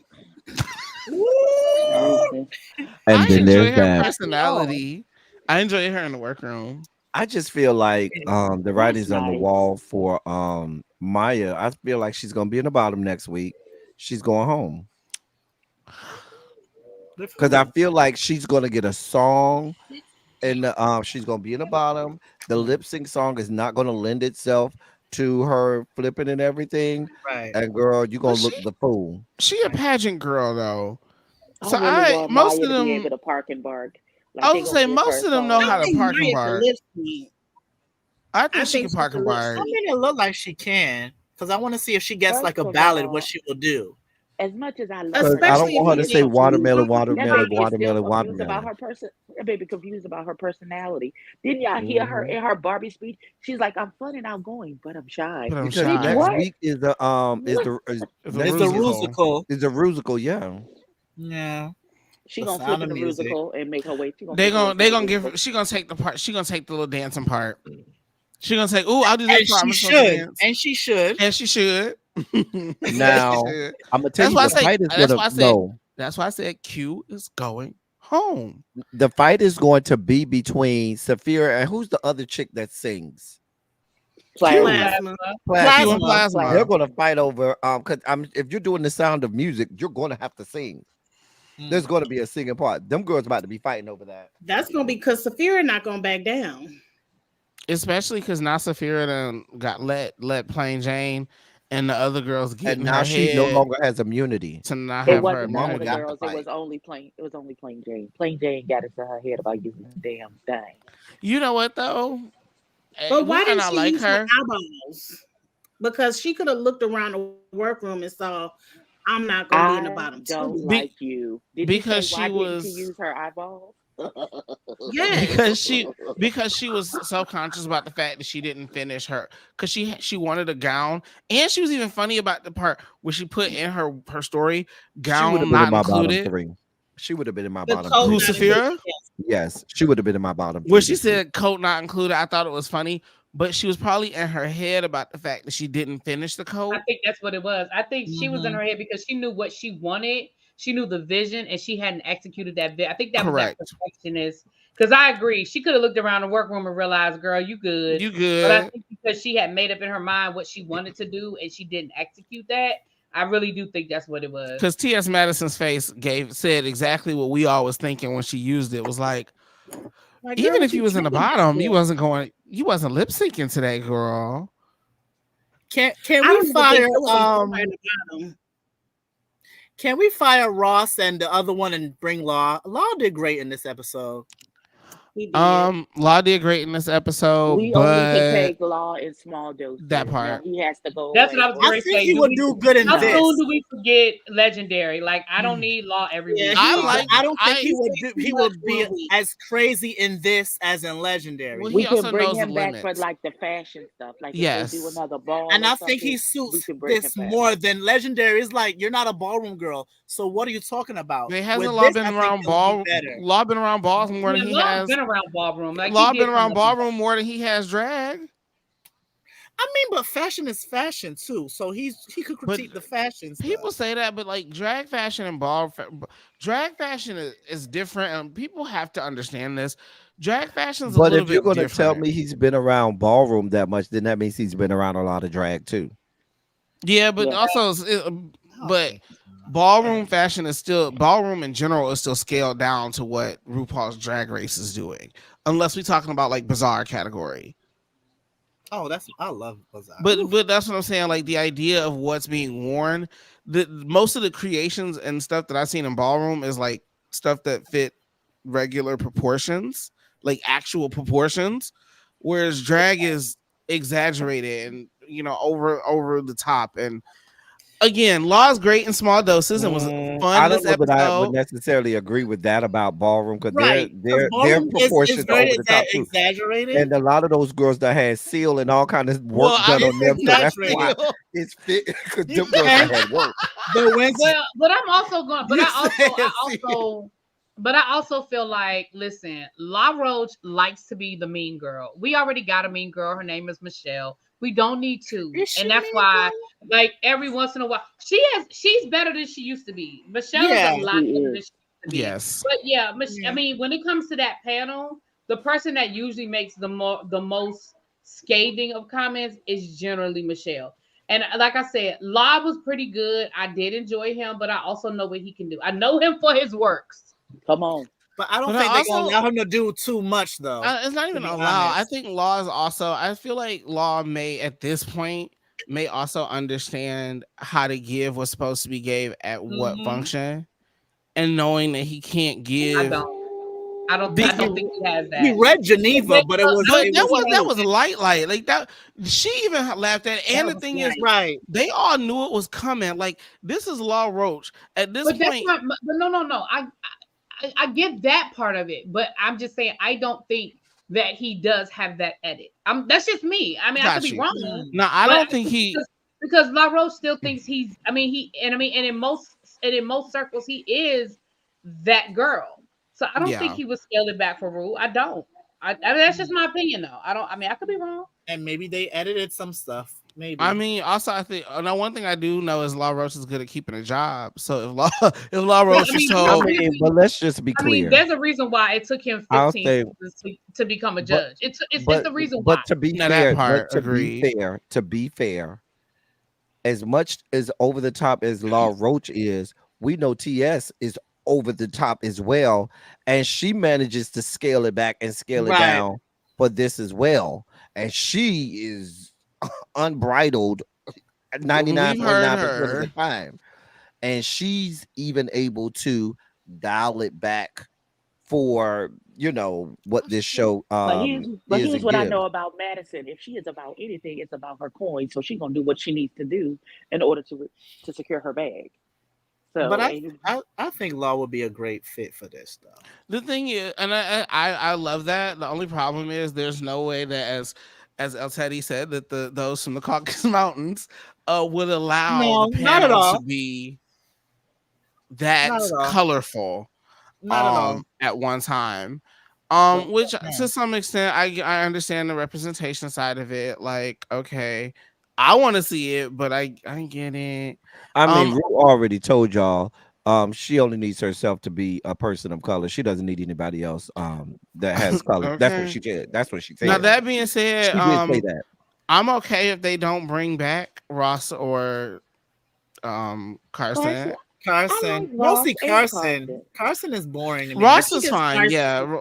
Listen. And I then enjoy there's her that. personality. I enjoy her in the workroom. I just feel like the writing's on the nice. wall for Maya. I feel like she's gonna be in the bottom next week. She's going home. Because I feel like she's gonna get a song and she's gonna be in the bottom. The lip sync song is not gonna lend itself to her flipping and everything. Right. And girl, you're gonna But look the fool. She a pageant girl though. So I really want most Maya of to be them, able to park and bark. Like I they was gonna say give most her of them know song. how I to think park and Maya bark. can lip sync. I think I she think can she park can and lip bark. I mean, it look like she can. Because I want to see if she gets First like a of ballad, all, what she will do. as much as I love Because her, I don't Especially want her to if she you say is get to watermelon, that watermelon, baby is still watermelon, confused about watermelon. her person. That baby confused about her personality. Didn't y'all hear her Mhm. in her Barbie speech? She's like, "I'm fun and outgoing, but I'm shy." But I'm Because Bitch, shy. next what? week is the It's a It's the rusical. rusical. is the rusical, yeah. Yeah. She The gonna sound flip in of the music. musical and make her way. She gonna They flip her way gonna to they the gonna musical. give she gonna take the part. She gonna take the little dancing part. She gonna say, "Ooh, I'll do this And part. she I'm supposed to should. dance." And she should. And she should. She Now should. I'm gonna tell That's you why I the say. fight is That's gonna why I said. no. That's why I said Q is going home. The fight is going to be between Saphira and who's the other chick that sings? Q. Plasma. Q and Plasma. They're Plasma. gonna fight over because if you're doing the Sound of Music, you're gonna have to sing. There's gonna be a singing part. Them girls about to be fighting over that. That's gonna be because Saphira not gonna back down. Especially because now Saphira done got let Plain Jane and the other girls get And in now her she no head longer has immunity. to not It have her wasn't the Mama other immunity. got to girls. It fight. was only plain. It was only plain Jane. Plain Jane got into her head about using the damn thing. You know what though? But We why might didn't not she like use her her. eyeballs? Because she could have looked around the workroom and saw, I'm not gonna be in the I bottom don't two. Be- like you. Did because you say why she didn't she was use her eyeballs? because she was self-conscious about the fact that she didn't finish her, because she wanted a gown, and she was even funny about the part where she put in her story gown not included. She would have been in my The bottom coat three. Who, not Saphira? included, yes. Yes, she would have been in my bottom Where three she this week. said coat not included, I thought it was funny, but she was probably in her head about the fact that she didn't finish the coat. I think that's what it was. I think she was in her head because she knew what she wanted. She knew the vision, and she hadn't executed that bit. I think that Correct. was that perfectionist. Because I agree, she could have looked around the workroom and realized, "Girl, you good." You But I good. think because she had made up in her mind what she wanted to do, and she didn't execute that, I really do think that's what it was. Because T.S. Madison's face said exactly what we all was thinking when she used it. Was like, Like, even girl, if you was in the trying to bottom, do? you wasn't lip syncing today, girl. Can I don't we even think fire so in the bottom. Can we fire Ross and the other one and bring Law? Law did great in this episode. He did. Law did great in this episode, We but only can take Law in small doses. that Now part. he has to go That's away. what I was I going to think say. he would do good in How this. soon do we forget Legendary? Like, I don't need Law every Yeah, week. I don't think he would too he much would for be a week. as crazy in this as in Legendary. Well, We he can also bring knows the him back for limits. like the fashion stuff. Like if Yes. they do another ball, And or I think he something, we suits can bring this him back. more than Legendary. Is like, you're not a ballroom girl, so what are you talking about? They hasn't With Law this, been I think around he'll be better. Law been around balls more than Yeah, he Law's has. been around ballroom. Like, Law he been did around come up- ballroom more than he has drag. I mean, but fashion is fashion too, so he could critique the fashion stuff. People say that, but like drag fashion and drag fashion is different, and people have to understand this. Drag fashion is a But little if you're bit going to different. tell me he's been around ballroom that much, then that means he's been around a lot of drag too. Yeah, but Yeah. also, but ballroom fashion is still, ballroom in general is still scaled down to what RuPaul's Drag Race is doing, unless we're talking about like bizarre category. Oh, I love Bizarre. But that's what I'm saying. Like the idea of what's being worn, most of the creations and stuff that I've seen in ballroom is like stuff that fit regular proportions, like actual proportions, whereas drag is exaggerated and over the top. And again, Law's great in small doses and was fun. I don't this know that I would episode. necessarily agree with that about ballroom, because Right, their ballroom proportions is are over very the top too. exaggerated. And a lot of those girls that had seal and all kind of work done on them, so that's why exaggerated. it's fit, because them girls that had work. But I'm also going. But You I also feel like, listen, La Roche likes to be the mean girl. We already got a mean girl. Her name is Michelle. We don't need to, and that's why, like, every once in a while, she's better than she used to be. Michelle is a lot better than she used to be. Yes. But yeah, I mean, when it comes to that panel, the person that usually makes the most scathing of comments is generally Michelle. And like I said, La was pretty good. I did enjoy him, but I also know what he can do. I know him for his works. Come on. But I don't But think I they're gonna also- allow him to do too much though. It's not even be allow. honest. I think Law is also. I feel like Law may at this point may also understand how to give what's supposed to be gave at what function, and knowing that he can't give. I don't think he has that. He read Geneva, but it was that was light like that. She even laughed at it. And the thing is, right, they all knew it was coming. Like, this is Law Roach at this But that's point. not. But no. I get that part of it, but I'm just saying I don't think that he does have that edit. That's just me. I mean, I could be wrong. No, I don't think he, because La Roche still thinks he's. I mean, and in most circles he is that girl. So I don't think he would scale it back for Ru. I don't. I mean, that's just my opinion, though. I mean, I could be wrong. And maybe they edited some stuff. Maybe. I mean, also I think one thing I do know is La Roche is good at keeping a job. So if La Roche is told, but let's just be I clear. mean, there's a reason why it took him 15 seasons to become a judge. It's the reason why. But to be Now, fair, that part, to be fair, as much as over the top as Law Roach is, we know TS is over the top as well, and she manages to scale it back and scale it down for this as well, and she is unbridled 99.9% of the time, and she's even able to dial it back for what this show but here's what I know about Madison. If she is about anything, it's about her coin. So she's gonna do what she needs to do in order to secure her bag. So, But I think Law would be a great fit for this though. The thing is, and I love that. The only problem is there's no way that as El Teddy said that those from the Caucasus Mountains would allow No, the not at panel to all. be Not that at all. colorful Not at all. at one time. Which to some extent I understand the representation side of it. Like, okay, I want to see it, but I get it. I mean, Ru already told y'all. She only needs herself to be a person of color. She doesn't need anybody else that has color. That's what Okay. she did. That's what she said. Now that being said, she did say that. I'm okay if they don't bring back Ross or Carson. Carson. Mostly Carson. Carson is boring to me. Ross is fine. Yeah.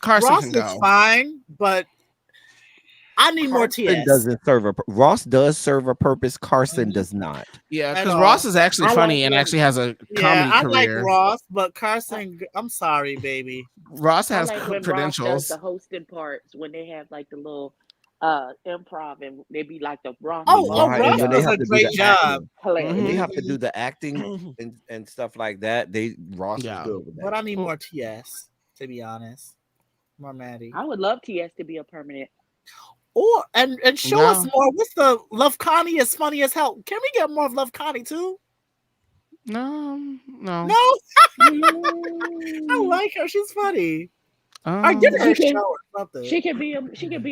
Carson Ross can is go. fine, but I need more TS. Doesn't serve a Ross does serve a purpose. Carson does not. Yeah, because Ross is actually funny and actually has a comedy I career. like Ross, but Carson, I'm sorry, baby. Ross has I like when credentials. Ross does the hosting parts when they have like the little improv and they be like the Ross. Ross does a great job. When they have to do the acting and stuff like that, Ross is good with that. But I need more TS, to be honest. More Maddie. I would love TS to be a permanent. Or and show us more. What's the Love Connie is funny as hell? Can we get more of Love Connie too? No. I like her. She's funny. I get her show or something. She could be a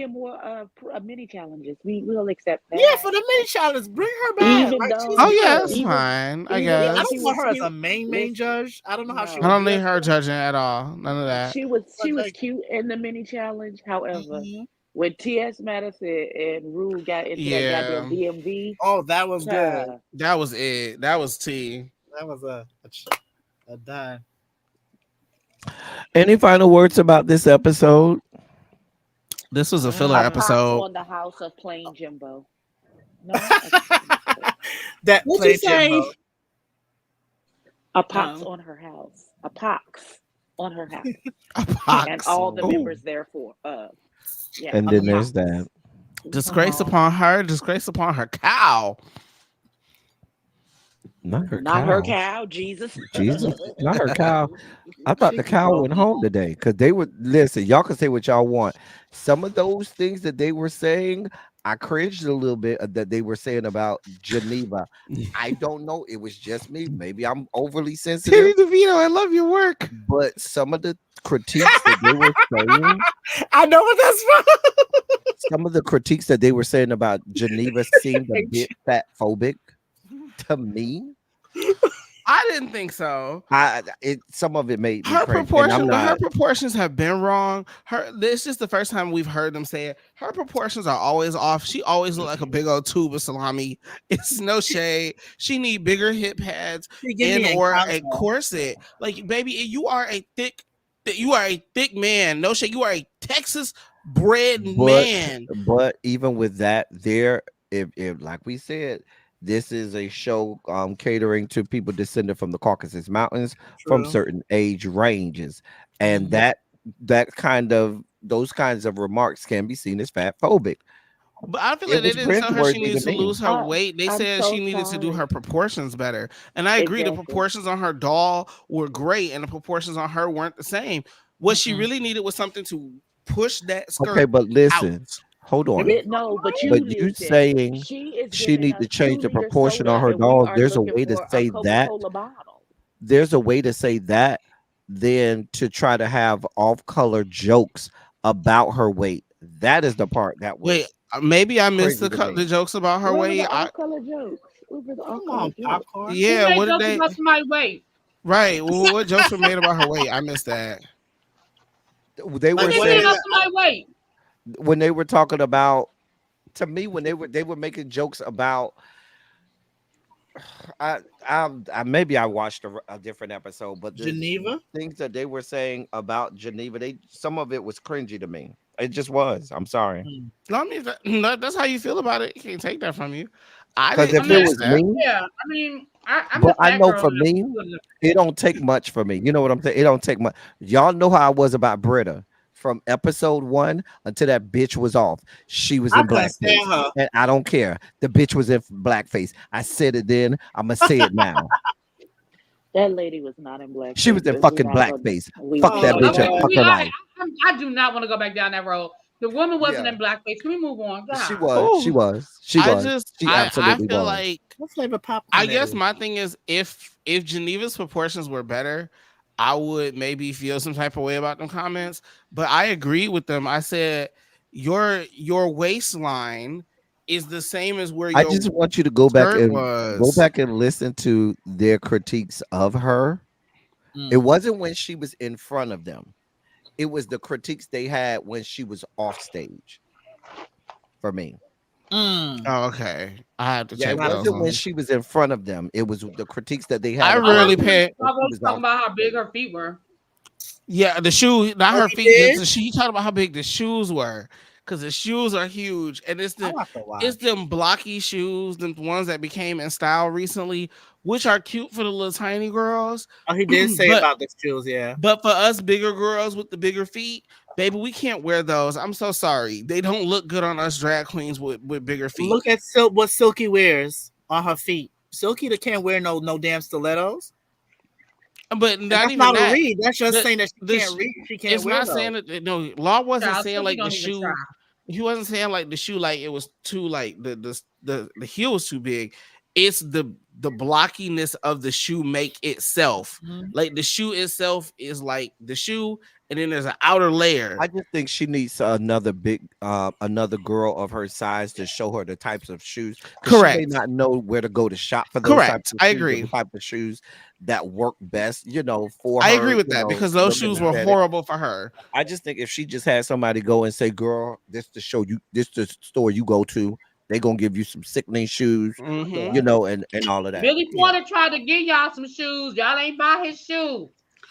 more mini challenges. We'll accept that. Yeah, for the mini challenge, bring her back. That's fine. I guess. I don't want her as a main judge. I don't know how she. I don't need her judging at all. None of that. She was cute in the mini challenge. However, when T.S. Madison and Rue got into that goddamn DMV, that was good. That was it. That was T. That was a dime. Any final words about this episode? This was a filler episode. On the house of plain Jimbo. No, that what'd you say? A pox on her house. A pox on her house. A pox. And all the members therefore. Yeah. And then there's that. Disgrace upon her. Disgrace upon her cow. Not her cow. Jesus. Not her cow. I thought the cow went home today because they would listen. Y'all can say what y'all want. Some of those things that they were saying, I cringed a little bit that they were saying about Geneva. I don't know. It was just me. Maybe I'm overly sensitive. Terry DeVito, I love your work. But some of the critiques that they were saying, I know what that's from. Some of the critiques that they were saying about Geneva seemed a bit fat phobic to me. I didn't think so. Some of it made me her cringe, her proportions have been wrong. This is the first time we've heard them say it. Her proportions are always off. She always look like a big old tube of salami. It's no shade. She need bigger hip pads or a corset. Like, baby, you are a thick man. No shade. You are a Texas bred man. But even with that, if like we said, this is a show catering to people descended from the Caucasus Mountains from certain age ranges, and those kinds of remarks can be seen as fat phobic. But I feel like they didn't tell her she needs to lose her weight. They said she needed to do her proportions better, and I agree. The proportions on her doll were great, and the proportions on her weren't the same. What she really needed was something to push that skirt. Okay, but listen. Out. Hold on. No, but you saying she need to change the proportion on her doll. There's a way to say that. There's a way to say that than to try to have off-color jokes about her weight. That is the part that was. Wait, maybe I missed the jokes about her weight. Off-color jokes. Popcorn. Yeah, what did they? About somebody's weight. Right. Well, what jokes were made about her weight? I missed that. They were saying somebody's weight. When they were talking about, to me, when they were making jokes about, maybe I watched a different episode, but Geneva things that they were saying about Geneva, some of it was cringy to me. It just was. I'm sorry. No, I mean that's how you feel about it. You can't take that from you. Because if it was me, yeah, I mean, I know for me, it don't take much for me. You know what I'm saying? It don't take much. Y'all know how I was about Britta. From episode 1 until that bitch was off, she was in blackface, and I don't care. The bitch was in blackface. I said it then. I'm gonna say it now. That lady was not in blackface. She was in fucking blackface. Fuck that bitch up. Fuck her life. I do not want to go back down that road. The woman wasn't in blackface. Can we move on? God. She was. She was. She was. She absolutely feel was. like what flavor popcorn? I guess my thing is if Geneva's proportions were better, I would maybe feel some type of way about them comments. But I agree with them. I said your waistline is the same as where I just want you to go back and listen to their critiques of her. It wasn't when she was in front of them. It was the critiques they had when she was off stage. For me. Oh, okay. I have to check. It wasn't when she was in front of them. It was the critiques that they had. I really paid. I was talking about how big her feet were. Yeah, the shoe, not her feet. She talking about how big the shoes were. Because the shoes are huge, and it's them blocky shoes, the ones that became in style recently, which are cute for the little tiny girls. Oh, he did say about the shoes, yeah. But for us bigger girls with the bigger feet, baby, we can't wear those. I'm so sorry. They don't look good on us drag queens with bigger feet. Look at what Silky wears on her feet. Silky can't wear no damn stilettos. But that's not a read. That's just saying that she can't read. She can't it's wear not those. saying that. No, Law wasn't saying like the shoe. He wasn't saying like the shoe like it was too like the heel was too big. It's the blockiness of the shoe make itself. Like the shoe itself is like the shoe, and then there's an outer layer. I just think she needs another girl of her size to show her the types of shoes. Correct. She may not know where to go to shop for those types of I shoes, agree. the type of shoes that work best, for her. I agree with that because those shoes were horrible for her. I just think if she just had somebody go and say, "Girl, this the store you go to. They gonna give you some sickening shoes, and all of that." Billy Porter tried to give y'all some shoes. Y'all ain't buy his shoes.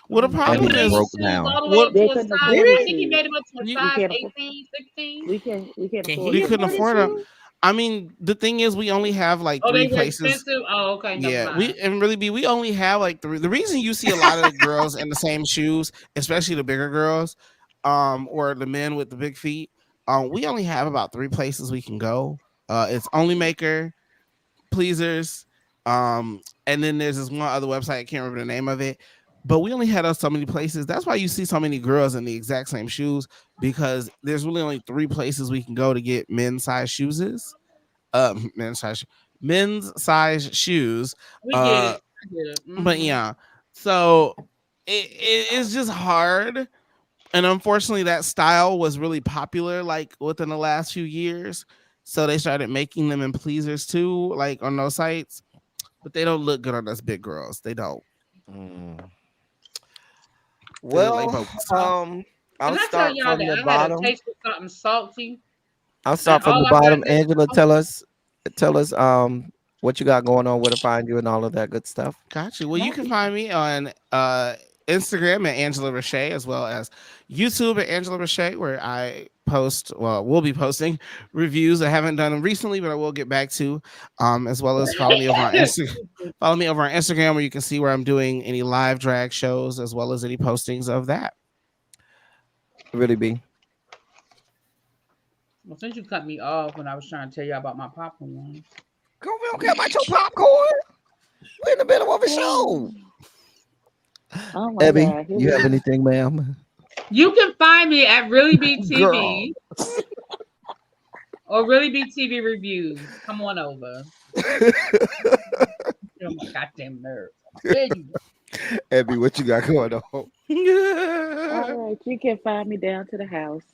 Well, the problem is broke down. I think he made him up to a size 18, 16. We can't we couldn't afford them. I mean, the thing is, we only have like 3 places. Expensive? Oh, okay. Yeah, we only have like 3. The reason you see a lot of the girls in the same shoes, especially the bigger girls, or the men with the big feet, we only have about 3 places we can go. It's Only Maker, Pleasers, and then there's this one other website. I can't remember the name of it, but we only had so many places. That's why you see so many girls in the exact same shoes, because there's really only 3 places we can go to get men's size shoes. Men's size shoes. We get it. I get it. But yeah, so it's just hard. And unfortunately, that style was really popular like within the last few years. So they started making them in pleasers too, like on those sites. But they don't look good on us big girls. They don't. Well, I'll start from the bottom. I had a taste of something salty. I'll start from the bottom. Angela, tell us what you got going on, where to find you, and all of that good stuff. Gotcha. Well, you can find me on Instagram at Angela Roche, as well as YouTube at Angela Roche, where I we'll be posting reviews. I haven't done them recently, but I will get back to, as well as follow me over on Instagram, where you can see where I'm doing any live drag shows, as well as any postings of that. Really be. Well, since you cut me off when I was trying to tell you about my popcorn, Girl, we don't care about your popcorn. We're in the middle of a show. Oh Abby, God. you have anything, ma'am? you can find me at Really Be TV or Really Be TV Reviews. Come on over. Oh my goddamn nerves. Abby, what you got going on? All right, you can find me down to the house.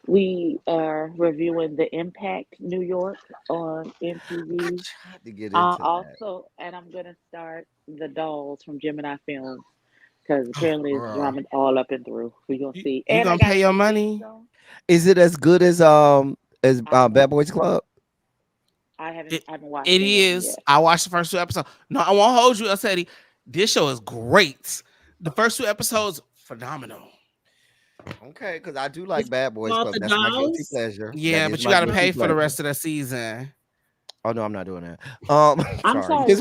We are reviewing The Impact New York on MTV. To get into also, and I'm gonna start The Dolls from Gemini Films because apparently it's drumming all up and through. We're gonna see. You gonna pay your money? Is it as good as Bad Boys Club? I haven't watched it. It is. Yet. I watched the first 2 episodes. No, I won't hold you. I said this show is great. The first 2 episodes, phenomenal. Okay, because I do like Bad Boys Club. That's my guilty pleasure. Yeah, but you got to pay for the rest of the season. Oh no, I'm not doing that. I'm sorry.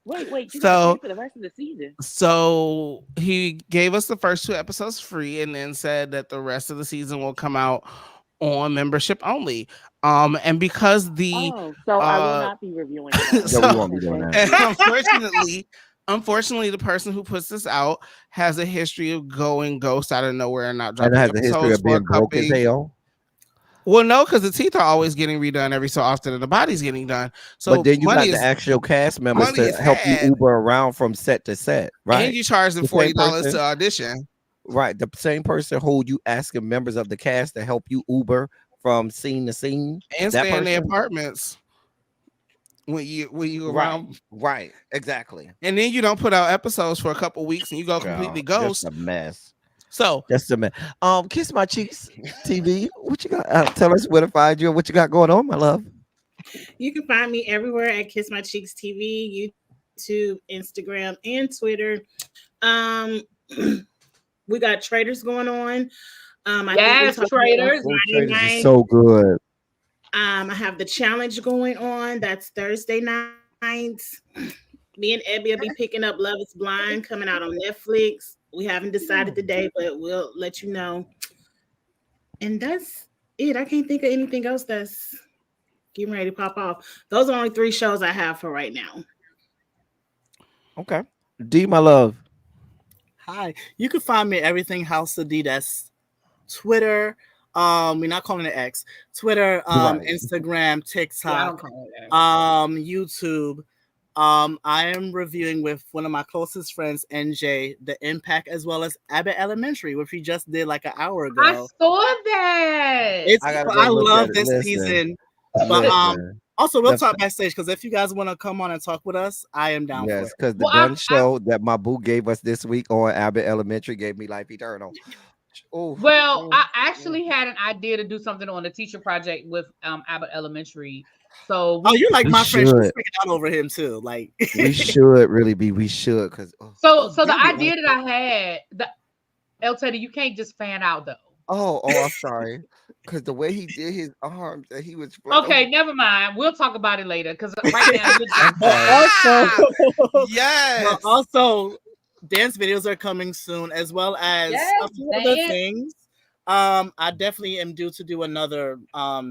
What? Wait. You got to pay for the rest of the season. So he gave us the first 2 episodes free, and then said that the rest of the season will come out on membership only. And because I will not be reviewing it. So we won't be doing that. And unfortunately, Unfortunately, the person who puts this out has a history of going ghost out of nowhere and not And dropping it has a history episodes of for a being broke as couple. hell. Well, no, because the teeth are always getting redone every so often, and the body's getting done. So But then you got money the is actual cast members money to is help you had, Uber around from set to set, and right? you charge them The same $40 person, to audition. right? The same person who you asking members of the cast to help you Uber from scene to scene. And That stay in their person, apartments when you right? around, Right, exactly. and then you don't put out episodes for a couple weeks, and you go completely Child, just ghost. a mess. So Just a minute. Kiss My Cheeks TV. What you got? Tell us where to find you and what you got going on, my love. You can find me everywhere at Kiss My Cheeks TV, YouTube, Instagram, and Twitter. Um, we got traders going on. I think we Yes, talked traders. about Food Friday Traders is night. so good. I have the challenge going on. That's Thursday nights. Me and Abby will be picking up Love is Blind coming out on Netflix. We haven't decided the day, but we'll let you know. And that's it. I can't think of anything else that's getting ready to pop off. Those are only 3 shows I have for right now. Okay. D, my love. Hi. You can find me at Everything House of D. That's Twitter. We're not calling it X. Twitter, Right. Instagram, Yeah, I TikTok, don't call it that. YouTube. I am reviewing with one of my closest friends, NJ, The Impact, as well as Abbott Elementary, which we just did like an hour ago. I saw that. It's I gotta go I look love at it. this Listen, season. But listen. also we'll The talk backstage because if you guys want to come on and talk with us, I am down for Yes, it. because the Well, gun show that my boo gave us this week on Abbott Elementary gave me life eternal. Oh, Well, I actually had an idea to do something on a teacher project with Abbott Elementary. So Oh, you're like we my friend. She's should. freaking out over him too. Like We should really be. We should, because so the damn it, idea that I had, the El Teddy, you can't just fan out though. I'm sorry. Because the way he did his arms, and he was Okay, never mind. We'll talk about it later because right now I'm but sorry. also, yes, but also dance videos are coming soon, as well as a few other dance. things. I definitely am due to do another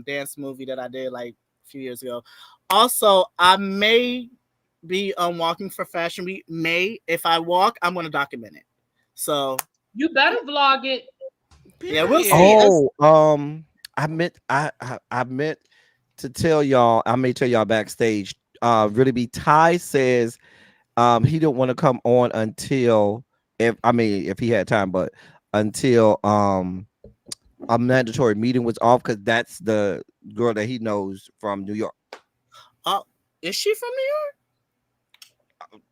dance movie that I did like a few years ago. Also, I may be walking for Fashion Week. If I walk, I'm gonna document it. So You better vlog it. yeah, we'll see. Period. I meant to tell y'all. I may tell y'all backstage. Really be Ty says he didn't want to come on until if he had time, but until a mandatory meeting was off, because that's the girl that he knows from New York. Is she from New York?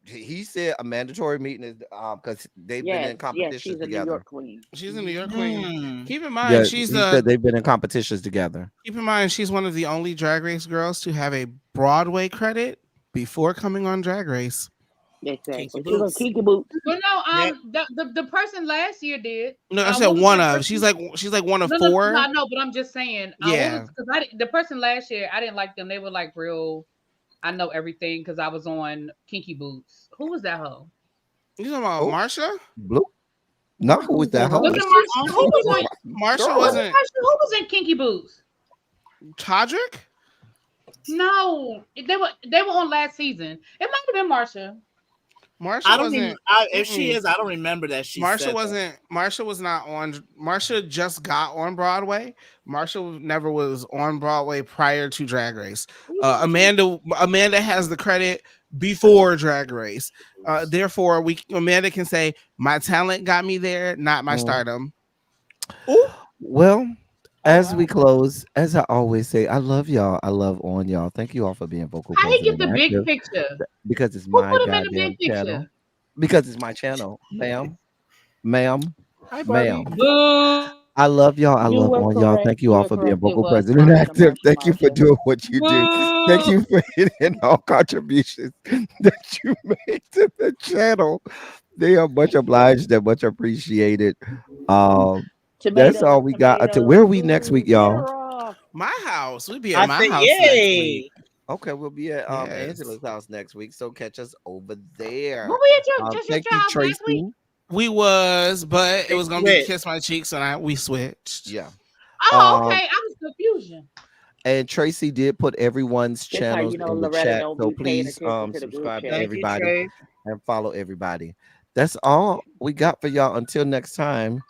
He said a mandatory meeting is because they've been in Yes, competitions she's a New together. York queen. She's a New York queen. Hmm. Keep in mind, Yeah, she's he said they've been in competitions together. keep in mind she's one of the only Drag Race girls to have a Broadway credit before coming on Drag Race. Exactly. Kinky She's a boots. kinky boots. Well, no, Yeah. the person last year did. No, I What said was one that of. person? She's like one of No, 4. I know, but I'm just saying. Yeah. Because the person last year, I didn't like them. They were like real. I know everything because I was on Kinky Boots. Who was that hoe? You talking about Oh. Marsha? Blue? No, who was that? Was Hoe? it Marsha? Who was on? Marsha Girl. wasn't Who was in Kinky Boots? Todrick? No, they were on last season. It might have been Marsha. Marsha I don't wasn't. even. If she is, I don't remember that she. Marsha said wasn't. Marsha was not on. Marsha just got on Broadway. Marsha never was on Broadway prior to Drag Race. Amanda has the credit before Drag Race. Therefore, Amanda can say my talent got me there, not my stardom. Ooh. Well, as we close, as I always say, I love y'all. I love on y'all. Thank you all for being vocal. How he get present, the and big active, picture? because it's Who my put him in the goddamn big channel. picture? Because it's my channel, ma'am. Hi, Barbie. Boo. I love y'all. I You love were on y'all. correct. Thank you You all were for being correct. It vocal was present and Marsha, active. Marsha, Thank you for Marsha. doing what you do. Thank Boo. you for hitting all contributions that you made to the channel. They are much obliged and much appreciated. That's all we got. Until where are we next week, y'all? My house. We'll be I at my think, house next week. Okay, we'll be at Yes. Angela's house next week, so catch us over there. Were we at your Thank you, house last week? Tracy. We was, but it was gonna be Switch. Kiss My Cheeks, and we switched. Yeah. Oh, okay. I was confusion. And Tracy did put everyone's That's how channels you know in the Loretta chat, don't so be paying please attention to the group subscribe to chat. Thank you, everybody. Trey. and follow everybody. That's all we got for y'all. Until next time,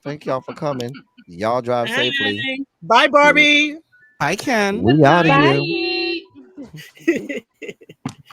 thank y'all for coming. Y'all drive safely. Bye, Barbie. I can. We out of Bye. here. Bye.